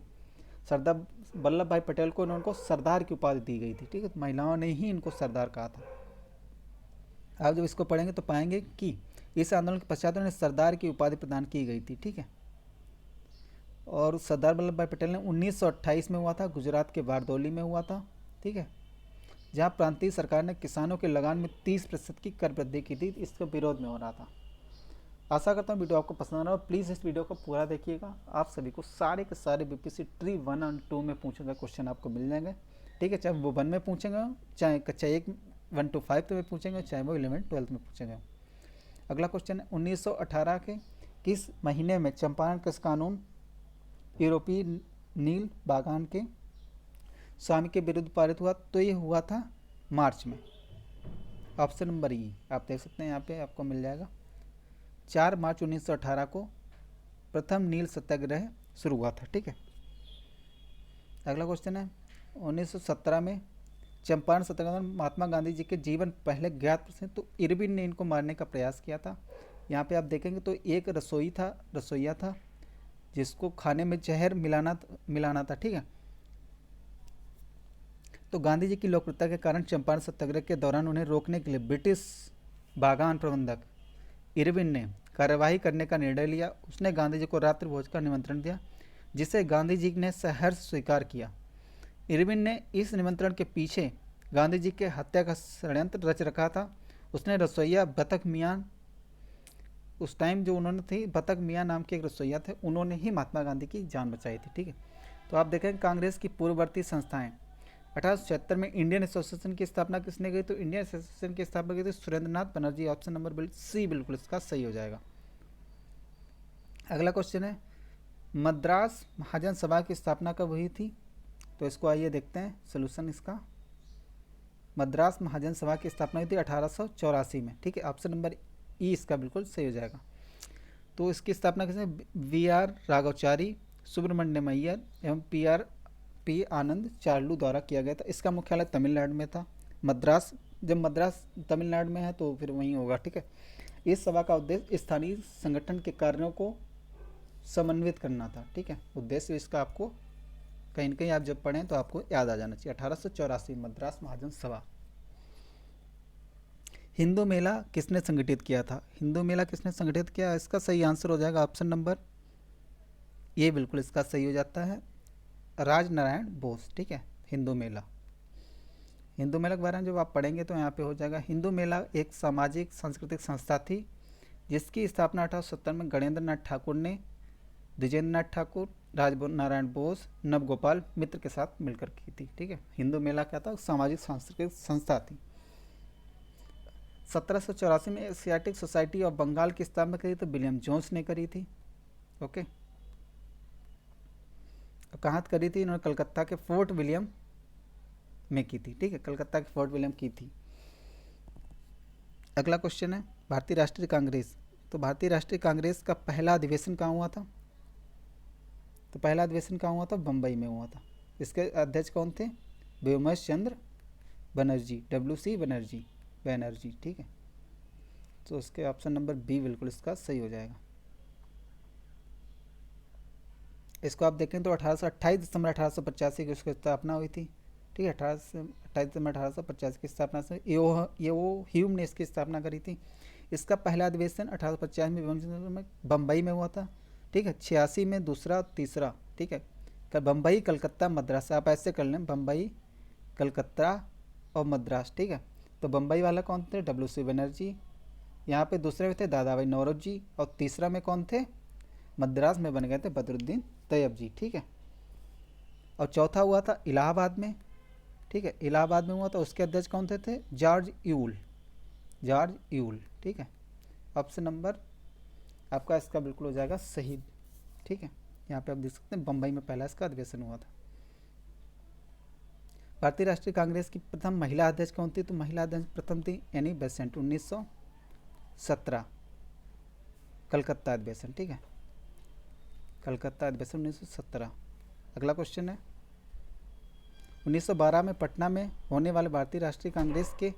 सरदार वल्लभ भाई पटेल को इनको सरदार की उपाधि दी गई थी। ठीक है, तो महिलाओं ने ही इनको सरदार कहा था। आप जब इसको पढ़ेंगे तो पाएंगे कि इस आंदोलन के पश्चात उन्हें सरदार की उपाधि प्रदान की गई थी। ठीक है, और सरदार वल्लभ भाई पटेल ने 1928 में हुआ था, गुजरात के बारदोली में हुआ था। ठीक है, जहाँ प्रांतीय सरकार ने किसानों के लगान में 30% की कर वृद्धि की थी, इसके विरोध में हो रहा था। आशा करता हूँ वीडियो आपको पसंद आ रहा हो। प्लीज़ इस वीडियो को पूरा देखिएगा। आप सभी को सारे के सारे बीपीएससी ट्री 1 और 2 में पूछे गए क्वेश्चन आपको मिल जाएंगे। ठीक है, चाहे वो 1 में पूछेंगे, चाहे कक्षा 1 1 to 5 में पूछेंगे, चाहे वो 11 12 में पूछेंगे। अगला क्वेश्चन है, 1918 के किस महीने में चंपारण कृषि कानून यूरोपीय नील बागान के स्वामी के विरुद्ध पारित हुआ? तो ये हुआ था मार्च में। ऑप्शन नंबर ई आप देख सकते हैं, यहाँ पे आपको मिल जाएगा। 4 मार्च 1918 को प्रथम नील सत्याग्रह शुरू हुआ था। ठीक है, अगला क्वेश्चन है, 1917 में चंपारण सत्याग्रह में महात्मा गांधी जी के जीवन पहले ज्ञात प्रश्न, तो इरविन ने इनको मारने का प्रयास किया था। यहाँ पे आप देखेंगे तो एक रसोइया था जिसको खाने में जहर मिलाना था। ठीक है, तो गांधी जी की लोकप्रियता के कारण चंपारण सत्याग्रह के दौरान उन्हें रोकने के लिए ब्रिटिश बागान प्रबंधक इरविन ने कार्यवाही करने का निर्णय लिया। उसने गांधी जी को रात्रि भोज का निमंत्रण दिया, जिसे गांधी जी ने सहर्ष स्वीकार किया। इरविन ने इस निमंत्रण के पीछे गांधी जी के हत्या का षड्यंत्र रच रखा था। उसने रसोइया बतख मियाँ, उस टाइम जो उन्होंने थी बतख मियाँ नाम के एक रसोइया थे, उन्होंने ही महात्मा गांधी की जान बचाई थी। ठीक है, तो आप देखें कांग्रेस की पूर्ववर्ती संस्थाएं, 1876 में इंडियन एसोसिएशन की स्थापना किसने की? तो इंडियन एसोसिएशन की स्थापना की थी Surendranath Banerjee. Option number C बिल्कुल इसका सही हो जाएगा। अगला क्वेश्चन है, मद्रास महाजन सभा की स्थापना कब हुई थी? तो इसको आइए देखते हैं सोल्यूशन इसका। मद्रास महाजन सभा की स्थापना हुई थी 1884 में। ठीक है, ऑप्शन नंबर ई इसका बिल्कुल सही हो जाएगा। तो इसकी स्थापना किसने? वी.आर. राघवचारी, सुब्रमण्यम अय्यर एवं पी आनंद चार्लू द्वारा किया गया था। इसका मुख्यालय तमिलनाडु में था। जब मद्रास तमिलनाडु में है तो फिर वहीं होगा। ठीक है, इस सभा का उद्देश्य स्थानीय संगठन के कार्यों को समन्वित करना था। ठीक है, उद्देश्य इसका आपको कहीं न कहीं आप जब पढ़ें तो आपको याद आ जाना चाहिए। 1884 मद्रास महाजन सभा। हिंदू मेला किसने संगठित किया था? हिंदू मेला किसने संगठित किया? इसका सही आंसर हो जाएगा ऑप्शन नंबर ये बिल्कुल इसका सही हो जाता है, राजनारायण बोस। ठीक है, हिंदू मेला के बारे में जब आप पढ़ेंगे तो यहाँ पे हो जाएगा। हिंदू मेला एक सामाजिक सांस्कृतिक संस्था थी जिसकी स्थापना 1870 में गणेंद्र नाथ ठाकुर ने द्विजेंद्र नाथ ठाकुर, राजनारायण बोस, नवगोपाल मित्र के साथ मिलकर की थी। ठीक है, हिंदू मेला क्या था? सामाजिक सांस्कृतिक संस्था थी। 1784 में एशियाटिक सोसाइटी ऑफ बंगाल की स्थापना करी तो विलियम जोन्स ने करी थी। ओके, कहाँ करी थी? इन्होंने कलकत्ता के फोर्ट विलियम में की थी। ठीक है, कलकत्ता के फोर्ट विलियम की थी। अगला क्वेश्चन है, भारतीय राष्ट्रीय कांग्रेस। तो भारतीय राष्ट्रीय कांग्रेस का पहला अधिवेशन कहाँ हुआ था? तो पहला अधिवेशन कहाँ हुआ था? बम्बई में हुआ था। इसके अध्यक्ष कौन थे? व्योमेश चंद्र बनर्जी, WC बनर्जी। ठीक है, तो इसके ऑप्शन नंबर बी बिल्कुल इसका सही हो जाएगा। इसको आप देखें तो 28 दिसंबर 1885 की उसकी स्थापना हुई थी। ठीक है, 28 दिसंबर 1885 की स्थापना से ये वो ह्यूम ने इसकी स्थापना करी थी। इसका पहला अधिवेशन 1850 में बम्बई में हुआ था। ठीक है, 86 में दूसरा, तीसरा। ठीक है, बम्बई, कलकत्ता, मद्रास। आप ऐसे कर लें, बम्बई, कलकत्ता और मद्रास। ठीक है, तो बम्बई वाला कौन थे? WC बनर्जी, यहाँ पे दूसरे में थे दादा भाई नौरोजी, और तीसरा में कौन थे, मद्रास में बन गए थे बदरुद्दीन तैयब जी, ठीक है। और चौथा हुआ था इलाहाबाद में, ठीक है, इलाहाबाद में हुआ था, उसके अध्यक्ष कौन थे जॉर्ज यूल, जॉर्ज यूल, ठीक है। ऑप्शन नंबर आपका इसका बिल्कुल हो जाएगा सही, ठीक है। यहाँ पे आप देख सकते हैं बम्बई में पहला इसका अधिवेशन हुआ था। भारतीय राष्ट्रीय कांग्रेस की प्रथम महिला अध्यक्ष कौन थी, तो महिला अध्यक्ष प्रथम थी एनी बेसेंट, 1917 कलकत्ता अधिवेशन, ठीक है, कलकत्ता अधिवेशन 1917। अगला क्वेश्चन है 1912 में पटना में होने वाले भारतीय राष्ट्रीय कांग्रेस के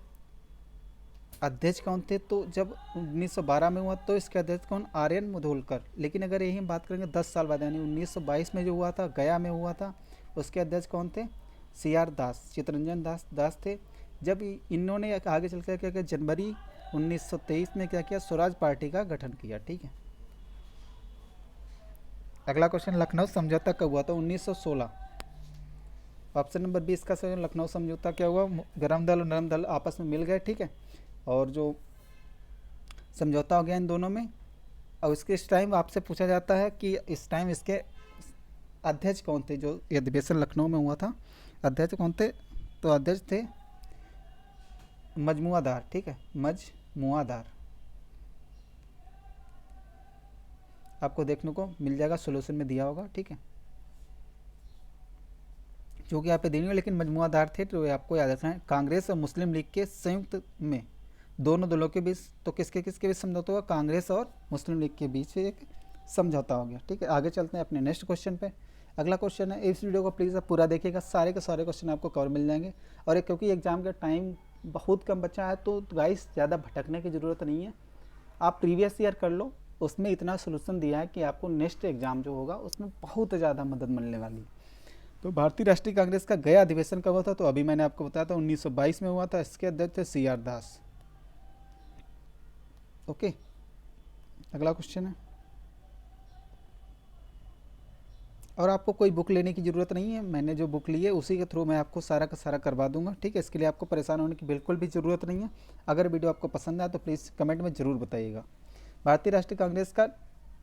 अध्यक्ष कौन थे, तो जब 1912 में हुआ तो इसके अध्यक्ष कौन, आर्यन मुधोलकर। लेकिन अगर यही हम बात करेंगे 10 साल बाद यानी 1922 में जो हुआ था, गया में हुआ था, उसके अध्यक्ष कौन थे, CR दास, चितरंजन दास थे। जब इन्होंने आगे चल कर क्या किया, जनवरी 1923 में क्या किया, स्वराज पार्टी का गठन किया, ठीक है। अगला क्वेश्चन लखनऊ समझौता कब हुआ था, 1916। ऑप्शन नंबर 20 का सही, लखनऊ समझौता क्या हुआ, गरम दल और नरम दल आपस में मिल गए, ठीक है, और जो समझौता हो गया इन दोनों में। और इसके इस टाइम आपसे पूछा जाता है कि इस टाइम इसके अध्यक्ष कौन थे, जो अधिवेशन लखनऊ में हुआ था, अध्यक्ष कौन थे, तो अध्यक्ष थे मजमुआदार, ठीक है, मजमुआदार। आपको देखने को मिल जाएगा, सोल्यूशन में दिया होगा, ठीक है, जो कि यहाँ पे देनी है, लेकिन मजमुआदार थे तो आपको याद रखना है। कांग्रेस और मुस्लिम लीग के संयुक्त में दोनों दलों के बीच, तो किसके किसके बीच समझौता हुआ, कांग्रेस और मुस्लिम लीग के बीच एक समझौता हो गया, ठीक है। आगे चलते हैं अपने नेक्स्ट क्वेश्चन पे। अगला क्वेश्चन है, इस वीडियो को प्लीज़ आप पूरा देखिएगा, सारे के सारे क्वेश्चन आपको कवर मिल जाएंगे। और एक क्योंकि एग्जाम का टाइम बहुत कम बचा है तो गाइस ज़्यादा भटकने की ज़रूरत नहीं है, आप प्रीवियस ईयर कर लो, उसमें इतना सोल्यूशन दिया है कि आपको नेक्स्ट एग्जाम जो होगा उसमें बहुत ज़्यादा मदद मिलने वाली है। तो भारतीय राष्ट्रीय कांग्रेस का गया अधिवेशन कब हुआ था, तो अभी मैंने आपको बताया था 1922 में हुआ था, इसके अध्यक्ष थे CR दास, ओके। अगला क्वेश्चन है, और आपको कोई बुक लेने की ज़रूरत नहीं है, मैंने जो बुक ली है उसी के थ्रू मैं आपको सारा का सारा करवा दूंगा, ठीक है। इसके लिए आपको परेशान होने की बिल्कुल भी ज़रूरत नहीं है। अगर वीडियो आपको पसंद आए तो प्लीज़ कमेंट में ज़रूर बताइएगा। भारतीय राष्ट्रीय कांग्रेस का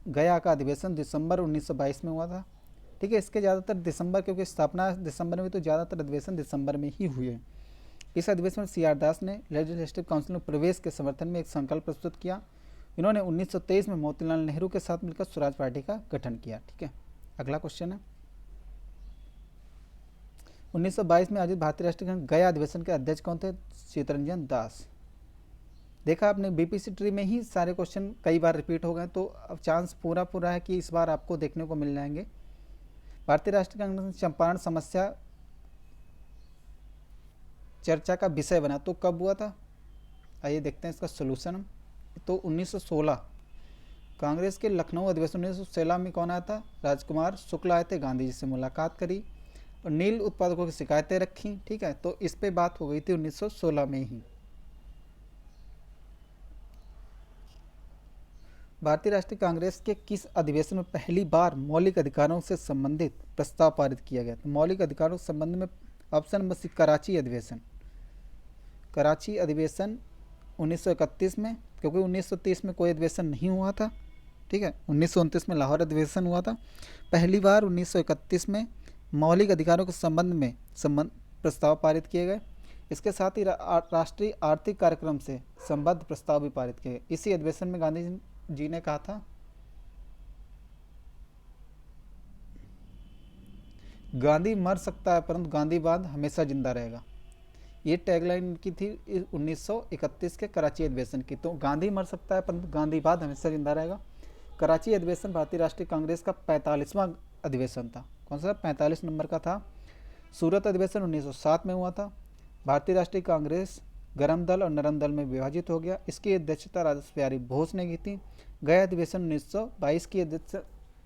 गया का अधिवेशन दिसंबर 1922 में हुआ था, ठीक है। इसके ज़्यादातर दिसंबर, क्योंकि स्थापना दिसंबर में, तो ज़्यादातर अधिवेशन दिसंबर में ही हुए। इस अधिवेशन में CR दास ने लेजिस्लेटिव काउंसिल में प्रवेश के समर्थन में एक संकल्प प्रस्तुत किया। इन्होंने 1923 में मोतीलाल नेहरू के साथ मिलकर स्वराज पार्टी का गठन किया, ठीक है। अगला क्वेश्चन है 1922 में आयोजित भारतीय राष्ट्रीय गया अधिवेशन के अध्यक्ष कौन थे, चितरंजन दास। देखा आपने BPC ट्री में ही सारे क्वेश्चन कई बार रिपीट हो गए, तो अब चांस पूरा है कि इस बार आपको देखने को मिल जाएंगे। भारतीय राष्ट्रीय कांग्रेस में चंपारण समस्या चर्चा का विषय बना, तो कब हुआ था, आइए देखते हैं इसका सोल्यूशन। तो 1916 कांग्रेस के लखनऊ अधिवेशन 1916 में कौन आया था, राजकुमार शुक्ल आए थे, गांधी जी से मुलाकात करी और नील उत्पादकों की शिकायतें रखी, ठीक है। तो इस पे बात हो गई थी 1916 में ही। भारतीय राष्ट्रीय कांग्रेस के किस अधिवेशन में पहली बार मौलिक अधिकारों से संबंधित प्रस्ताव पारित किया गया, तो मौलिक अधिकारों के संबंध में ऑप्शन नंबर सी, कराची अधिवेशन। कराची अधिवेशन 1931 में, क्योंकि 1930 में कोई अधिवेशन नहीं हुआ था, ठीक है। 1929 में लाहौर अधिवेशन हुआ था। पहली बार 1931 में मौलिक अधिकारों के संबंध में प्रस्ताव पारित किए गए। इसके साथ ही राष्ट्रीय आर्थिक कार्यक्रम से संबद्ध प्रस्ताव भी पारित किए गए। इसी अधिवेशन में गांधी जी ने कहा था, गांधी मर सकता है परंतु गांधीवाद हमेशा जिंदा रहेगा। ये टैगलाइन की थी 1931 के कराची अधिवेशन की। तो गांधी मर सकता है परंतु गांधीवाद हमेशा जिंदा रहेगा। कराची अधिवेशन भारतीय राष्ट्रीय कांग्रेस का 45वां अधिवेशन था। कौन सा, 45 नंबर का था। सूरत अधिवेशन 1907 में हुआ था। भारतीय राष्ट्रीय कांग्रेस गरम दल और नरम दल में विभाजित हो गया। इसकी अध्यक्षता राजा बिहारी बोस ने की थी। गया अधिवेशन 1922 की अध्यक्ष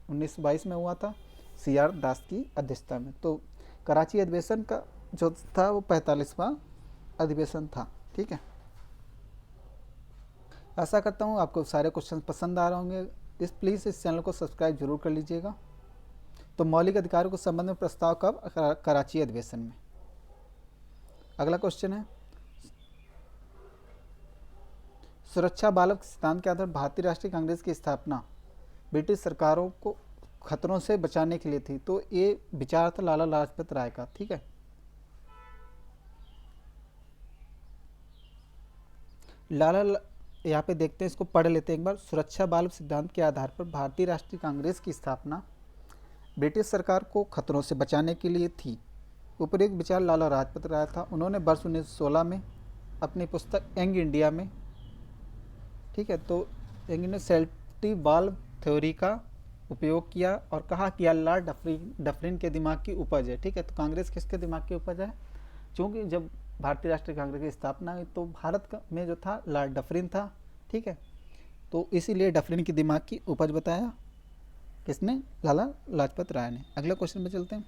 1922 में हुआ था, CR दास की अध्यक्षता में। तो कराची अधिवेशन का जो था वो 45वां अधिवेशन था, ठीक है। आशा करता हूँ आपको सारे क्वेश्चन पसंद आ रहे होंगे। प्लीज़ इस चैनल को सब्सक्राइब जरूर कर लीजिएगा। तो मौलिक अधिकारों के संबंध में प्रस्ताव कब, कराची अधिवेशन में। अगला क्वेश्चन है सुरक्षा बालक सिद्धांत के आधार पर भारतीय राष्ट्रीय कांग्रेस की स्थापना ब्रिटिश सरकारों को खतरों से बचाने के लिए थी। तो ये विचार था लाला लाजपत राय का। ठीक है, यहाँ पे देखते हैं, इसको पढ़ लेते हैं एक बार। सुरक्षा बालक सिद्धांत के आधार पर भारतीय राष्ट्रीय कांग्रेस की स्थापना ब्रिटिश सरकार को खतरों से बचाने के लिए थी। उपयुक्त विचार लाला लाजपत राय था। उन्होंने वर्ष 1916 में अपनी पुस्तक यंग इंडिया में, ठीक है, तो यंग इंडिया सेल्टिव बाल्ब थ्योरी का उपयोग किया और कहा कि यह लॉर्ड डफरिन के दिमाग की उपज है। ठीक है, तो कांग्रेस किसके दिमाग की उपज है? क्योंकि जब भारतीय राष्ट्रीय कांग्रेस की स्थापना हुई तो भारत में जो था लॉर्ड डफरिन था। ठीक है, तो इसीलिए डफरिन की दिमाग की उपज बताया किसने? लाला लाजपत राय ने। अगले क्वेश्चन में चलते हैं।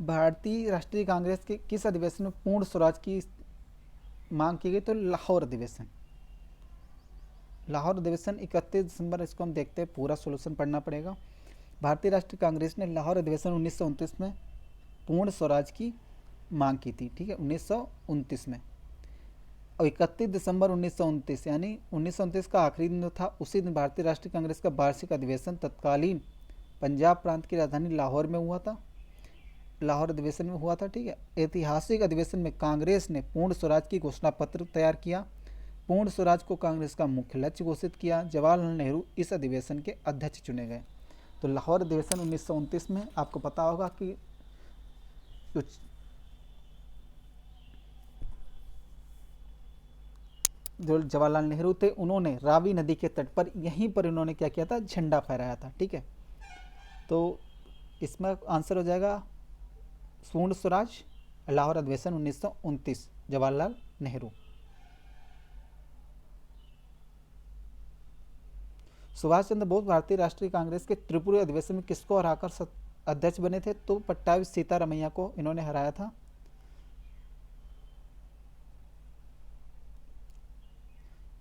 भारतीय राष्ट्रीय कांग्रेस के किस अधिवेशन में पूर्ण स्वराज की मांग की गई? तो लाहौर अधिवेशन। लाहौर अधिवेशन 31 दिसंबर, इसको हम देखते हैं, पूरा सोल्यूशन पढ़ना पड़ेगा। भारतीय राष्ट्रीय कांग्रेस ने लाहौर अधिवेशन 1929 में पूर्ण स्वराज की मांग की थी। ठीक है, 1929 में। और 31 दिसंबर 1929 यानी 1929 का आखिरी दिन जो था, उसी दिन भारतीय राष्ट्रीय कांग्रेस का वार्षिक अधिवेशन तत्कालीन पंजाब प्रांत की राजधानी लाहौर में हुआ था। लाहौर अधिवेशन में हुआ था। ठीक है, ऐतिहासिक अधिवेशन में कांग्रेस ने पूर्ण स्वराज की घोषणा पत्र तैयार किया। पूर्ण स्वराज को कांग्रेस का मुख्य लक्ष्य घोषित किया। जवाहरलाल नेहरू इस अधिवेशन के अध्यक्ष चुने गए। तो लाहौर अधिवेशन 1929 में आपको पता होगा कि जो जवाहरलाल नेहरू थे, उन्होंने रावी नदी के तट पर, यहीं पर इन्होंने क्या किया था? झंडा फहराया था। ठीक है, तो इसमें आंसर हो जाएगा पूर्ण स्वराज, लाहौर अधिवेशन 1929, जवाहरलाल नेहरू। सुभाष चंद्र बोस भारतीय राष्ट्रीय कांग्रेस के त्रिपुरी अधिवेशन में किसको हराकर अध्यक्ष बने थे? तो पट्टाभी सीतारमैया को इन्होंने हराया था।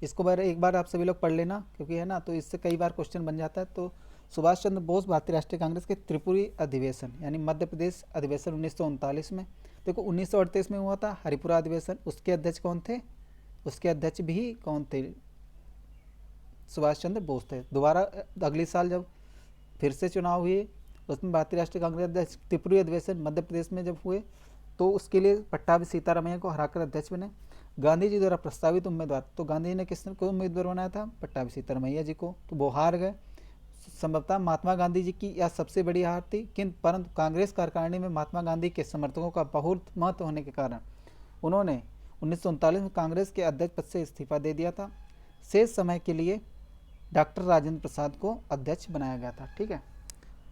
इसको एक बार आप सभी लोग पढ़ लेना, क्योंकि है ना, तो इससे कई बार क्वेश्चन बन जाता है। तो सुभाष चंद्र बोस भारतीय राष्ट्रीय कांग्रेस के त्रिपुरी अधिवेशन यानी मध्य प्रदेश अधिवेशन 1939 में। देखो 1938 में हुआ था हरिपुरा अधिवेशन, उसके अध्यक्ष कौन थे? उसके अध्यक्ष भी कौन थे? सुभाष चंद्र बोस थे। दोबारा अगले साल जब फिर से चुनाव हुए, उसमें भारतीय राष्ट्रीय कांग्रेस अध्यक्ष त्रिपुरी अधिवेशन मध्य प्रदेश में जब हुए, तो उसके लिए पट्टाभी सीतारमैया को हराकर अध्यक्ष बने। गांधी जी द्वारा प्रस्तावित उम्मीदवार, तो गांधी जी ने किसको उम्मीदवार बनाया था? पट्टाभी सीतारमैया जी को। तो वो हार गए। संभवतः महात्मा गांधी जी की यह सबसे बड़ी हार थी, किंतु परंतु कांग्रेस कार्यकारिणी में महात्मा गांधी के समर्थकों का बहुत महत्व होने के कारण उन्होंने 1939 में कांग्रेस के अध्यक्ष पद से इस्तीफा दे दिया था। शेष समय के लिए डॉक्टर राजेंद्र प्रसाद को अध्यक्ष बनाया गया था। ठीक है,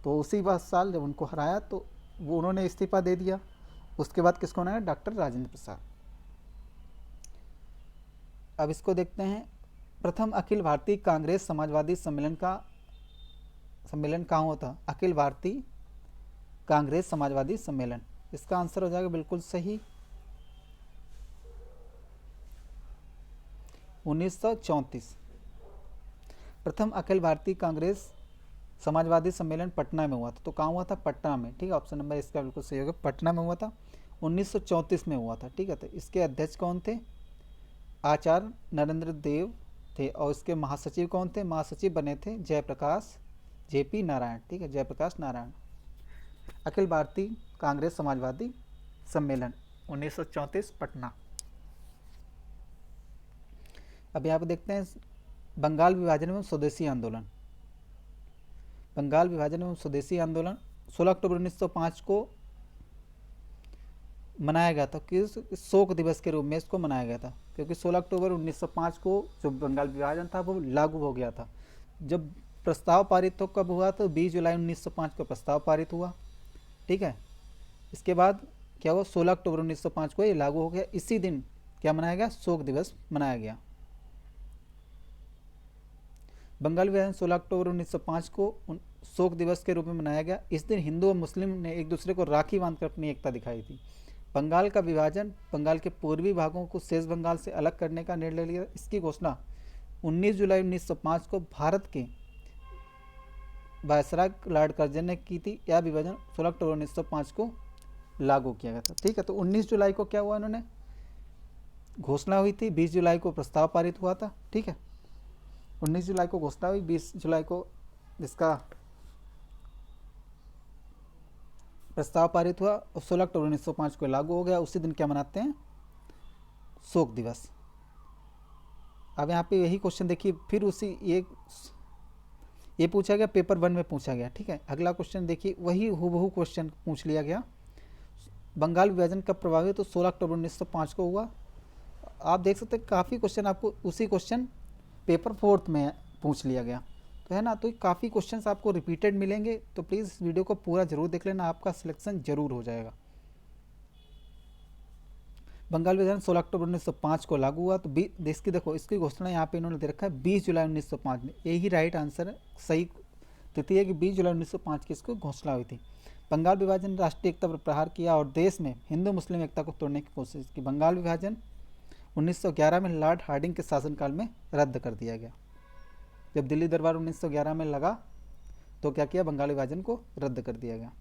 तो उसी साल जब उनको हराया तो वो उन्होंने इस्तीफा दे दिया। उसके बाद किसको बनाया? डॉक्टर राजेंद्र प्रसाद। अब इसको देखते हैं। प्रथम अखिल भारतीय कांग्रेस समाजवादी सम्मेलन कहाँ हुआ था? अखिल भारतीय कांग्रेस समाजवादी सम्मेलन। इसका आंसर हो जाएगा बिल्कुल सही 1934। प्रथम अखिल भारतीय कांग्रेस समाजवादी सम्मेलन पटना में हुआ था। तो कहाँ हुआ था? पटना में। ठीक है, ऑप्शन नंबर इसका बिल्कुल सही होगा, पटना में हुआ था, 1934 में हुआ था। ठीक है, तो इसके अध्यक्ष कौन थे? आचार्य नरेंद्र देव थे। और इसके महासचिव कौन थे? महासचिव बने थे जयप्रकाश जेपी नारायण। ठीक है, जयप्रकाश नारायण। अखिल भारतीय कांग्रेस समाजवादी सम्मेलन 1934 पटना। अब यहाँ पे देखते हैं बंगाल विभाजन एवं स्वदेशी आंदोलन। बंगाल विभाजन एवं स्वदेशी आंदोलन 16 अक्टूबर 1905 को मनाया गया था। किस शोक दिवस के रूप में इसको मनाया गया था? क्योंकि 16 अक्टूबर 1905 को जो बंगाल विभाजन था वो लागू हो गया था। जब प्रस्ताव पारित तो कब हुआ? तो 20 जुलाई 1905 को प्रस्ताव पारित हुआ। ठीक है, इसके बाद क्या हुआ? 16 अक्टूबर 1905 को ये लागू हो गया। इसी दिन क्या मनाया गया? शोक दिवस मनाया गया। बंगाल विभाजन 16 अक्टूबर 1905 को शोक दिवस के रूप में मनाया गया। इस दिन हिंदू और मुस्लिम ने एक दूसरे को राखी बांधकर अपनी एकता दिखाई थी। बंगाल का विभाजन, बंगाल के पूर्वी भागों को शेष बंगाल से अलग करने का निर्णय लिया। इसकी घोषणा 19 जुलाई 1905 को भारत के वायसराय लॉर्ड कर्जन ने की थी। यह विभाजन 16 अक्टूबर 1905 को लागू किया गया था। ठीक है, तो 19 जुलाई को क्या हुआ? इन्होंने घोषणा हुई थी, 20 जुलाई को प्रस्ताव पारित हुआ था, ठीक है। 19 जुलाई को घोषणा हुई, 20 जुलाई को इसका प्रस्ताव पारित हुआ और 16 अक्टूबर 1905 को लागू हो गया। उसी दिन क्या मनाते हैं, शोक दिवस। अब यहाँ पे यही क्वेश्चन देखिए, फिर उसी ये पूछा गया, पेपर 1 में पूछा गया, ठीक है। अगला क्वेश्चन देखिए, वही हूबहू क्वेश्चन पूछ लिया गया, बंगाल विभाजन कब प्रभावित, तो 16 अक्टूबर 1905 को हुआ। आप देख सकते हैं काफ़ी क्वेश्चन आपको उसी क्वेश्चन पेपर 4 में पूछ लिया गया, तो है ना। तो काफ़ी क्वेश्चंस आपको रिपीटेड मिलेंगे, तो प्लीज़ इस वीडियो को पूरा जरूर देख लेना, आपका सिलेक्शन जरूर हो जाएगा। बंगाल विभाजन 16 अक्टूबर 1905 को लागू हुआ, तो इसकी देखो, इसकी घोषणा यहाँ पे इन्होंने दे रखा है 20 जुलाई 1905 में। यही राइट आंसर है, सही तिथि है कि 20 जुलाई 1905 की इसको घोषणा हुई थी। बंगाल विभाजन राष्ट्रीय एकता पर प्रहार किया और देश में हिंदू मुस्लिम एकता को तोड़ने की कोशिश की। बंगाल विभाजन 1911 में लॉर्ड हार्डिंग के शासनकाल में रद्द कर दिया गया। जब दिल्ली दरबार 1911 में लगा तो क्या किया, बंगाल विभाजन को रद्द कर दिया गया।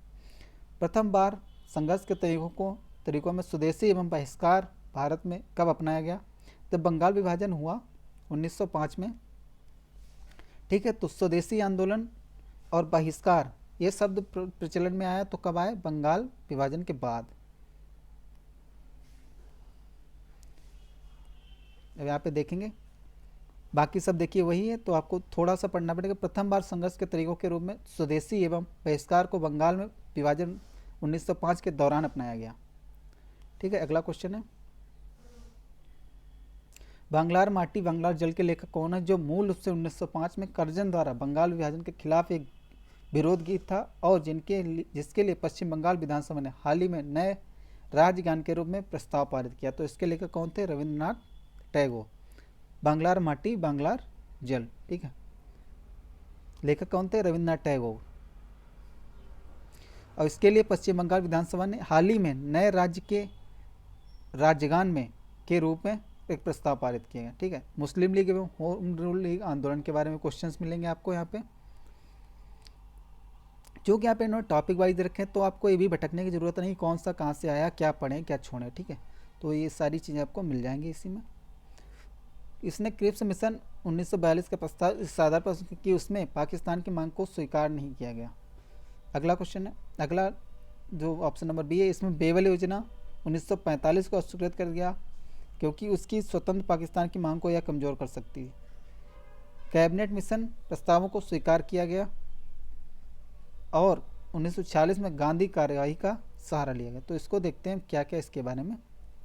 प्रथम बार संघर्ष के तरीकों में स्वदेशी एवं बहिष्कार भारत में कब अपनाया गया, जब बंगाल विभाजन हुआ 1905 में, ठीक है। तो स्वदेशी आंदोलन और बहिष्कार ये शब्द प्रचलन में आया तो कब आया, बंगाल विभाजन के बाद। अब यहाँ पे देखेंगे, बाकी सब देखिए वही है, तो आपको थोड़ा सा पढ़ना पड़ेगा। प्रथम बार संघर्ष के तरीकों के रूप में स्वदेशी एवं बहिष्कार को बंगाल में विभाजन 1905 के दौरान अपनाया गया, ठीक है। अगला क्वेश्चन है, बांग्लार माटी बांग्लार जल के लेखक कौन है, जो मूल रूप से 1905 में कर्जन द्वारा बंगाल विभाजन के खिलाफ एक विरोध गीत था और जिसके लिए पश्चिम बंगाल विधानसभा ने हाल ही में नए राजगान के रूप में प्रस्ताव पारित किया। तो इसके लेखक कौन थे, रविंद्रनाथ टैगोर। बांग्लार माटी बांग्लार जल, ठीक है, लेखक कौन थे, रविंद्रनाथ टैगोर। और इसके लिए पश्चिम बंगाल विधानसभा ने हाल ही में नए राज्य के राजगान में के रूप में एक प्रस्ताव पारित किया गया, ठीक है। मुस्लिम लीग एवं होम रूल लीग आंदोलन के बारे में क्वेश्चंस मिलेंगे आपको यहाँ पे, जो कि यहाँ पे इन्होंने टॉपिक वाइज रखे हैं, तो आपको ये भी भटकने की जरूरत नहीं, कौन सा कहाँ से आया, क्या पढ़ें क्या छोड़ें, ठीक है। तो ये सारी चीज़ें आपको मिल जाएंगी इसी में। इसने क्रिप्स मिशन 1942 का प्रस्ताव इस आधार पर कि उसमें पाकिस्तान की मांग को स्वीकार नहीं किया गया। अगला क्वेश्चन है, अगला जो ऑप्शन नंबर बी है, इसमें बेवल योजना 1945 को अस्वीकृत कर दिया क्योंकि उसकी स्वतंत्र पाकिस्तान की मांग को यह कमज़ोर कर सकती है। कैबिनेट मिशन प्रस्तावों को स्वीकार किया गया और 1946 में गांधी कार्यवाही का सहारा लिया गया। तो इसको देखते हैं क्या क्या इसके बारे में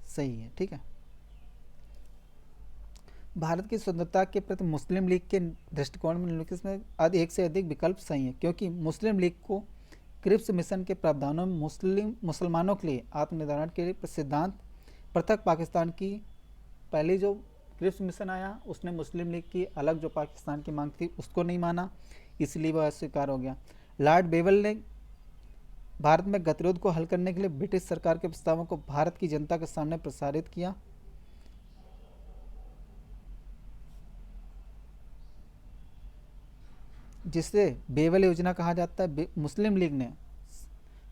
सही है, ठीक है। भारत की स्वतंत्रता के प्रति मुस्लिम लीग के दृष्टिकोण में निम्नलिखित में एक से अधिक विकल्प सही है, क्योंकि मुस्लिम लीग को क्रिप्स मिशन के प्रावधानों में मुसलमानों के लिए आत्मनिर्धारण के लिए सिद्धांत पृथक पाकिस्तान की, पहले जो क्रिप्स मिशन आया उसने मुस्लिम लीग की अलग जो पाकिस्तान की मांग थी उसको नहीं माना, इसलिए वह अस्वीकार हो गया। लॉर्ड बेवल ने भारत में गतिरोध को हल करने के लिए ब्रिटिश सरकार के प्रस्तावों को भारत की जनता के सामने प्रसारित किया। जिसे बेवल योजना कहा जाता है। मुस्लिम लीग ने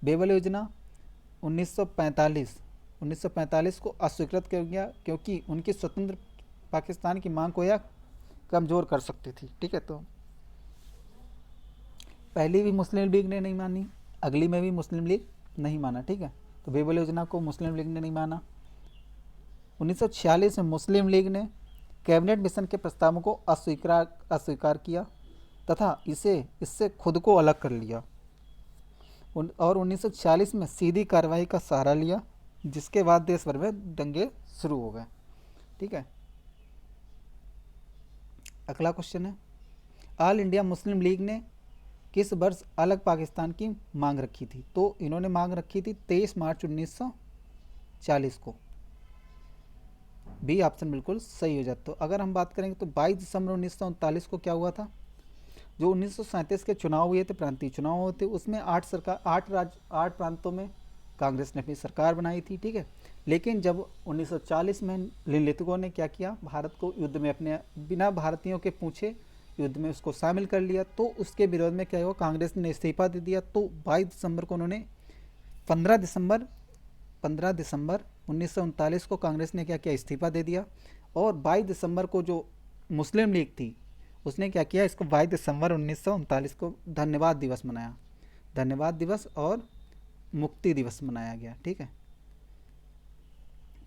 बेवल योजना 1945 को अस्वीकृत कर दिया क्योंकि उनकी स्वतंत्र पाकिस्तान की मांग को यह कमज़ोर कर सकती थी, ठीक है। तो पहली भी मुस्लिम लीग ने नहीं मानी, अगली में भी मुस्लिम लीग नहीं माना, ठीक है। तो बेवल योजना को मुस्लिम लीग ने नहीं माना। 1946 में मुस्लिम लीग ने कैबिनेट मिशन के प्रस्तावों को अस्वीकार किया तथा इससे खुद को अलग कर लिया और 1946 में सीधी कार्रवाई का सहारा लिया, जिसके बाद देश भर में दंगे शुरू हो गए, ठीक है। अगला क्वेश्चन है, ऑल इंडिया मुस्लिम लीग ने किस वर्ष अलग पाकिस्तान की मांग रखी थी। तो इन्होंने मांग रखी थी 23 मार्च 1940 को। बी ऑप्शन बिल्कुल सही हो जाता। तो अगर हम बात करेंगे तो 22 दिसंबर 1939 को क्या हुआ था, जो 1937 के चुनाव हुए थे, प्रांतीय चुनाव हुए थे, उसमें 8 प्रांतों में कांग्रेस ने अपनी सरकार बनाई थी, ठीक है। लेकिन जब 1940 में लिंलितगो ने क्या किया, भारत को युद्ध में अपने बिना भारतीयों के पूछे युद्ध में उसको शामिल कर लिया, तो उसके विरोध में क्या हुआ, कांग्रेस ने इस्तीफा दे दिया। तो 22 दिसंबर को उन्होंने 15 दिसंबर 15 दिसंबर 1939 को कांग्रेस ने क्या किया, इस्तीफा दे दिया। और 22 दिसंबर को जो मुस्लिम लीग थी उसने क्या किया, इसको 22 दिसंबर 1939 को धन्यवाद दिवस मनाया। धन्यवाद दिवस और मुक्ति दिवस मनाया गया। ठीक है,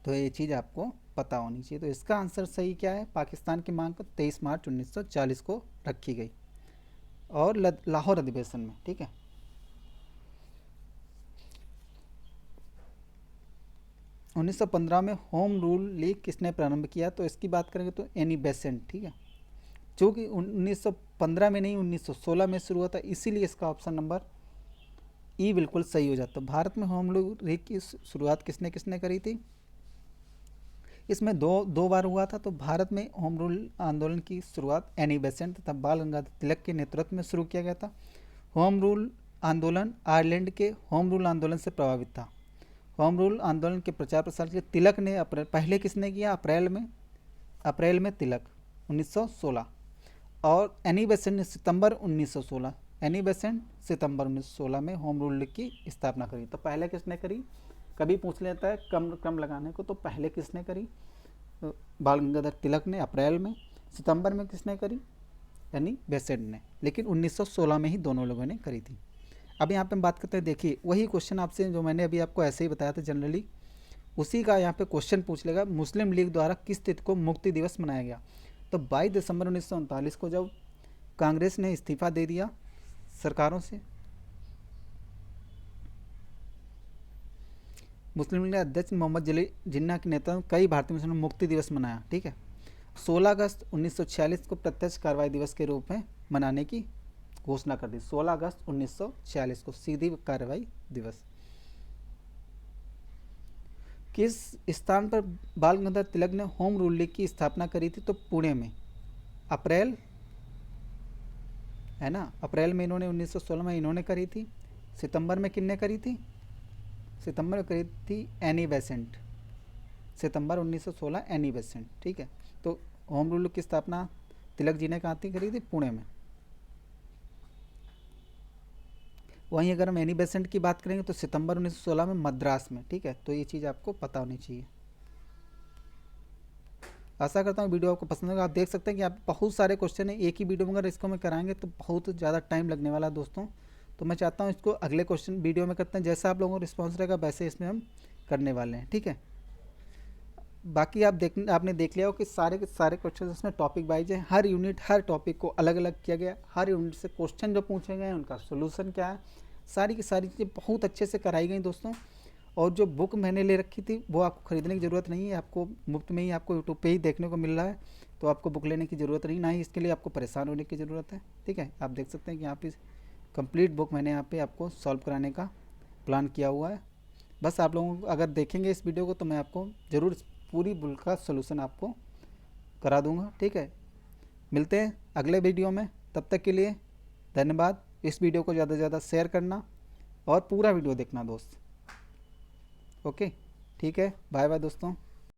तो ये चीज़ आपको पता होनी चाहिए। तो इसका आंसर सही क्या है, पाकिस्तान की मांग को 23 मार्च 1940 को रखी गई और लाहौर अधिवेशन में। ठीक है, उन्नीस सौ 15 में होम रूल लीग किसने प्रारंभ किया, तो इसकी बात करेंगे तो एनी बेसेंट। ठीक है, जो कि 1915 में नहीं 1916 में शुरू हुआ था, इसीलिए इसका ऑप्शन नंबर ई बिल्कुल सही हो जाता। भारत में होम रूल लीग की शुरुआत किसने किसने करी थी, इसमें दो बार हुआ था। तो भारत में होम रूल आंदोलन की शुरुआत एनी बेसेंट तथा बाल गंगाधर तिलक के नेतृत्व में शुरू किया गया था। होम रूल आंदोलन आयरलैंड के होम रूल आंदोलन से प्रभावित था। होम रूल आंदोलन के प्रचार प्रसार के तिलक ने पहले किसने किया, अप्रैल में तिलक 1916, और एनी बेसेंट ने सितंबर 1916, एनी बेसेंट सितंबर 1916 में होम रूल लीग की स्थापना करी। तो पहले किसने करी, कभी पूछ लेता है क्रम लगाने को, तो पहले किसने करी, बाल गंगाधर तिलक ने अप्रैल में, सितंबर में किसने करी, एनी बेसेंट ने, लेकिन 1916 में ही दोनों लोगों ने करी थी। अब यहाँ पे हम बात करते हैं, देखिए वही क्वेश्चन आपसे जो मैंने अभी आपको ऐसे ही बताया था जनरली, उसी का यहाँ पे क्वेश्चन पूछ लेगा, मुस्लिम लीग द्वारा किस तिथि को मुक्ति दिवस मनाया गया। तो 22 दिसंबर 1939 को जब कांग्रेस ने इस्तीफा दे दिया सरकारों से, मुस्लिम लीग अध्यक्ष मोहम्मद जली जिन्ना के नेतृत्व में कई भारतीय मुस्लिमों ने मुक्ति दिवस मनाया। ठीक है, 16 अगस्त 1946 को प्रत्यक्ष कार्रवाई दिवस के रूप में मनाने की घोषणा कर दी। 16 अगस्त 1946 को सीधी कार्रवाई दिवस। किस स्थान पर बाल गंगाधर तिलक ने होम रूल लीग की स्थापना करी थी, तो पुणे में, अप्रैल है ना, अप्रैल में इन्होंने 1916 में इन्होंने करी थी। सितंबर में किसने करी थी, सितंबर में करी थी एनी बेसेंट, सितंबर 1916 एनी बेसेंट। ठीक है, तो होम रूल की स्थापना तिलक जी ने कहाँ थी करी थी, पुणे में। वहीं अगर हम एनी बेसेंट की बात करेंगे तो सितंबर 1916 में मद्रास में। ठीक है, तो ये चीज़ आपको पता होनी चाहिए। आशा करता हूँ वीडियो आपको पसंद होगा। आप देख सकते हैं कि आप बहुत सारे क्वेश्चन है एक ही वीडियो में, अगर इसको मैं कराएंगे तो बहुत ज़्यादा टाइम लगने वाला है दोस्तों। तो मैं चाहता हूँ इसको अगले क्वेश्चन वीडियो में करते हैं, जैसा आप लोगों को रिस्पॉन्स रहेगा वैसे इसमें हम करने वाले हैं। ठीक है, बाकी आपने देख लिया हो कि सारे के सारे क्वेश्चन इसमें टॉपिक वाइज है, हर यूनिट हर टॉपिक को अलग अलग किया गया, हर यूनिट से क्वेश्चन जो पूछे गए हैं उनका सोल्यूशन क्या है, सारी की सारी चीज़ें बहुत अच्छे से कराई गई दोस्तों। और जो बुक मैंने ले रखी थी वो आपको ख़रीदने की ज़रूरत नहीं है, आपको मुफ्त में ही आपको यूट्यूब पे ही देखने को मिल रहा है, तो आपको बुक लेने की ज़रूरत नहीं, ना ही इसके लिए आपको परेशान होने की ज़रूरत है। ठीक है, आप देख सकते हैं कि यहाँ पे कंप्लीट बुक मैंने यहाँ पे आपको सॉल्व कराने का प्लान किया हुआ है। बस आप लोगों को अगर देखेंगे इस वीडियो को तो मैं आपको ज़रूर पूरी बुक का सोल्यूशन आपको करा दूंगा। ठीक है, मिलते हैं अगले वीडियो में, तब तक के लिए धन्यवाद। इस वीडियो को ज़्यादा से ज़्यादा शेयर करना और पूरा वीडियो देखना दोस्त। ओके, ठीक है, बाय बाय दोस्तों।